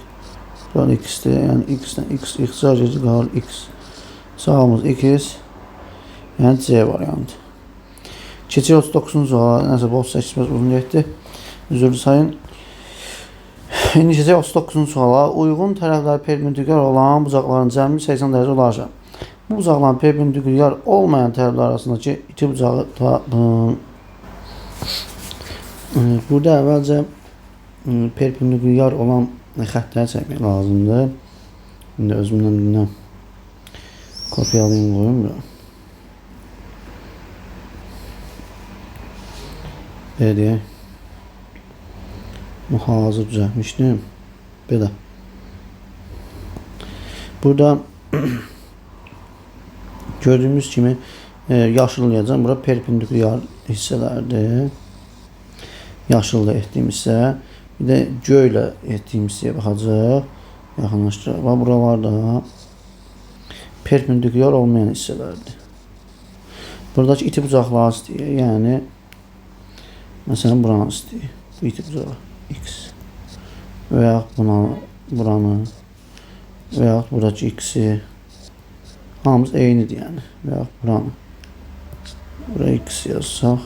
kvadrat x'dir. Yəni x-dən x ixtisar edir, qalır x. Sağımız x. Yəni C variantı. Keçir 39-cu suala. Nəsə bu 38 biraz uzun getdi. Üzrlü sayın. İndi keçək 39-cu suala. Uyğun tərəfləri perpendikülər olan bucaqların cəmi 80 dərəcə olacaq. Bu bucaqların perpendikülər olmayan tərəflər arasındakı iki bucağı tapın. Burada əvvəlcə perpendikülər olan xəttləri çəkmək lazımdır. İndi özümdən kopyalayayım qoyum. Belə deyək. Hazır düzəltmişdim. Belə. Burada gördüyümüz kimi yaşıllayacağım. Bura perpendikülər hissələrdir. Yaşılla etdiyim hissə. Bir də göylə etdiyim hissəyə baxacaq. Yaxınlaşdıraq. Və buralarda perpendikülər olmayan hissələrdir. Buradakı iti bucaqları istəyir. Yəni məsələn buranı istəyir. Bu iti bucağı x. veya buranı veya buradaki x'i hamımız eynidir yani. Veya buranı buraya x yazsaq.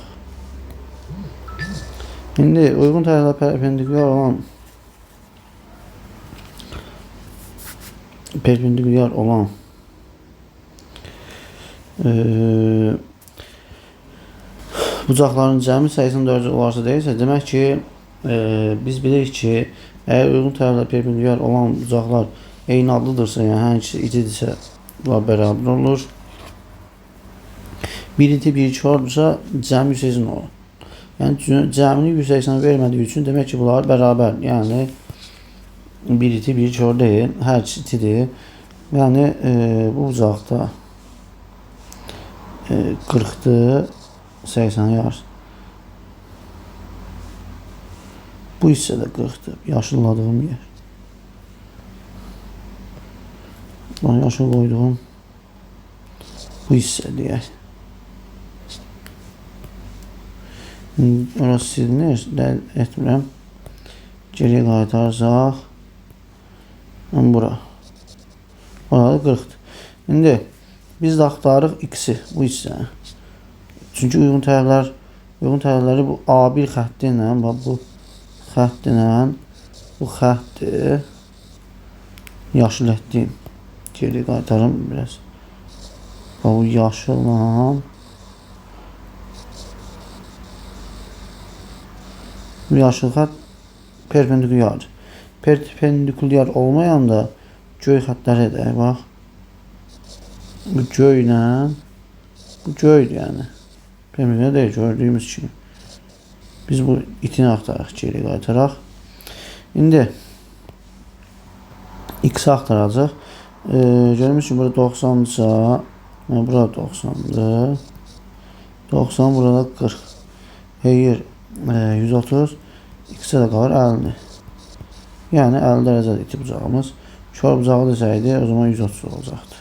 Şimdi uyğun tərəflər perpendikulyar olan bucaqların cəmi sayısının 4 olarsa deyilsə, demək ki, biz bilirik ki, əgər uyğun tərəflər perpendikulyar olan bucaqlar eyni adlıdırsa, yəni hər ikisi itidirsə, bunlar bərabər olur. Bir iti bir çordursa, cəmi 180 olur. Yəni, cəmini 180 vermədiyi üçün demək ki, bunlar bərabər. Yəni, bir iti bir çor deyil, hər ikisi itidir. Yəni, bu bucaqda 40'dır, 80 yar. Bu hissədə 40'dır, yaşılladığım yer. Bana yaşıl koyduğum bu hissə deyək. Orası silinir, etmirəm. Geriyə qaytarsaq, bura. Orada 40'dır. İndi biz də axtarıq x'i, bu hissə. Çünki uyğun tərəfləri bu A1 xətti ilə, bu xətti ilə, bu xətti yaşıl etdiyim. Geriyə qaytarım biraz. Bu yaşılla bu yaşıl xətt perpendikulyardır. Perpendikulyar olmayan da göy xəttləri edək, bax. Bu göylə, bu göydür yəni. Perpendikulyar deyil, gördüyümüz kimi. Biz bu itini axtaraq, geri qaytaraq. İndi x-i axtaracaq. Görmüş ki, burada 90'dırsa, burada 90'dır. 90, burada 40. Hayır, 130. X'e de qalır 50. Yəni 50 dərəcədir iti bucağımız. Kör bucağı desəydi, o zaman 130 olacaqdı.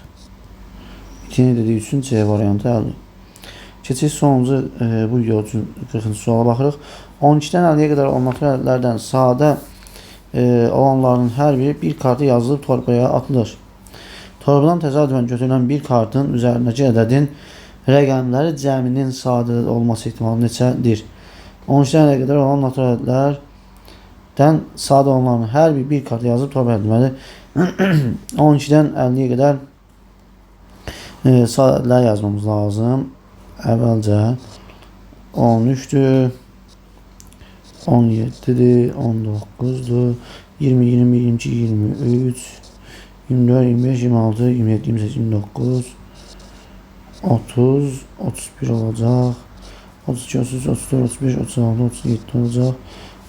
İtini dediyi üçün C variantı 50. Keçək sonuncu bu video üçün 40-cı suala baxırıq. 12-dən 50-yə qədər olan materiallərdən sadə olanların hər biri bir kartı yazılıb torbaya atılır. Torbadan təsadüfən götürülən bir kartın üzərindəki ədədin rəqəmləri cəminin sadə olması ehtimalı neçədir? 12-dən 50-yə qədər olan naturallərdən sadə olanların hər bir kartı yazıb torbaya atılmalı. 12-dən 50-yə qədər sadələr yazmamız lazım. Əvvəlcə 13'dür, 17'dir, 19'dur, 20, 20, 22, 23, 24, 25, 26, 27, 28, 29, 30, 31 olacaq, 32, 33, 34, 35, 36, 37 olacaq,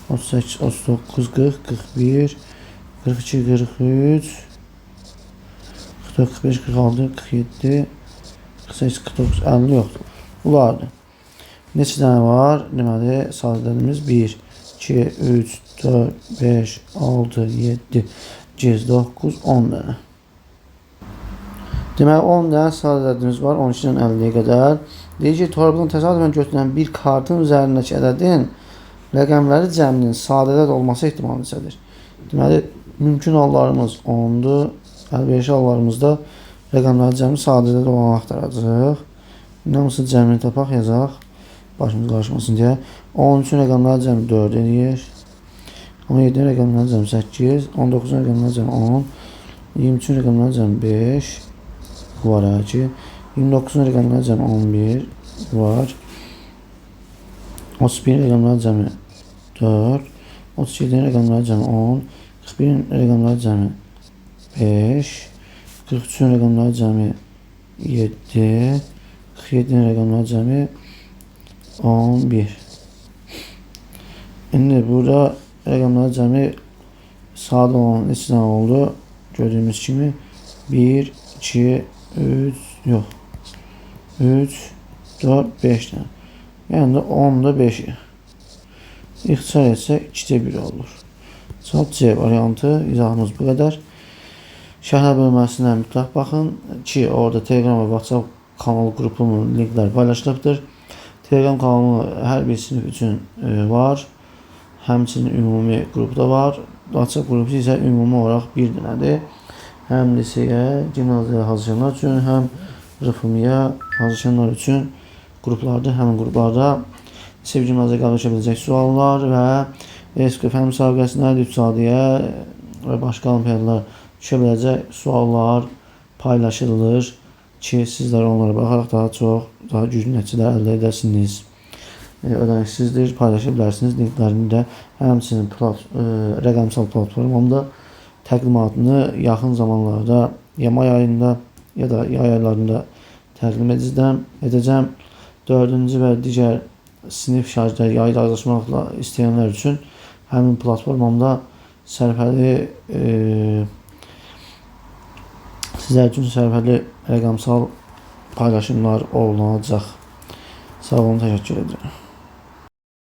38, 39, 40, 41, 42, 43, 44, 45, 46, 47, 48, 49, 50 yoxdur. Bunlardır. Neçə dənə var? Deməli, sadədədimiz 1, 2, 3, 4, 5, 6, 7, 8, 9, 10 dənə. Deməli, 10 dənə sadədədimiz var 12-dən 50-yə qədər. Deyir ki, torbadan təsadüfən götürülən bir kartın üzərindəki ədədin rəqəmləri cəminin sadədəd olması ehtimalı neçədir? Deməli, mümkün hallarımız 10'dur. Əlverişli hallarımızda rəqəmləri cəmi sadədəd olanı axtaracaq. Hamısı cəmini tapaq, yazaq. Başımız qarışmasın deyə. 13-ün rəqəmləri cəmi 4 eləyir. 17-nin rəqəmləri cəmi 8. 19-un rəqəmləri cəmi 10. 23-ün rəqəmləri cəmi 5. Bu var ki. 29-un rəqəmləri cəmi 11. Bu var. 31-in rəqəmləri cəmi 4. 37-nin rəqəmləri cəmi 10. 41-in rəqəmləri cəmi 5. 43-ün rəqəmləri cəmi 7. 47'nin rəqəmləri cəmi 11. İndi burada rəqəmləri cəmi sadə olan neçə dənə oldu? Gördüyümüz kimi 1, 2, 3, yox. 3, 4, 5 dənə. Yəni də 10'da 5'i. İxtisar etsək 2'də 1 olur. Cavab C variantı. İzahımız bu qədər. Şərhlər bölməsindən mütləq baxın ki, orada Telegram və WhatsApp kanal qrupumun linkləri paylaşılıbdır. Telegram kanalı hər bir sinif üçün var. Həmçinin ümumi qrupda var. WhatsApp qrupu isə ümumi olaraq bir dənədir. Həm liseyə, gimnaziya hazırlayanlar üçün, həm RFM-yə hazırlayanlar üçün qruplarda, həmin qruplarda lise və gimnaziya qəbul edə biləcək suallar və ESQ fən müsabiqəsinə, iqtisadiyyyə və başqa olimpiadalar düşə biləcək suallar paylaşılır ki, sizlər onlara baxaraq daha güclü nəticələr əldə edəsiniz. Ödənişsizdir, paylaşa bilərsiniz. Linklərini də həmçinin rəqəmsal platformamda təqdimatını yaxın zamanlarda ya may ayında ya da yay aylarında təqdim edəcəm. 4-cü və digər sinif şagirdləri yayda razılaşmaqla istəyənlər üçün həmin platformamda sizlər üçün sərfəli rəqəmsal paylaşımlar olunacaq. Sağ olun, təşəkkür edirəm.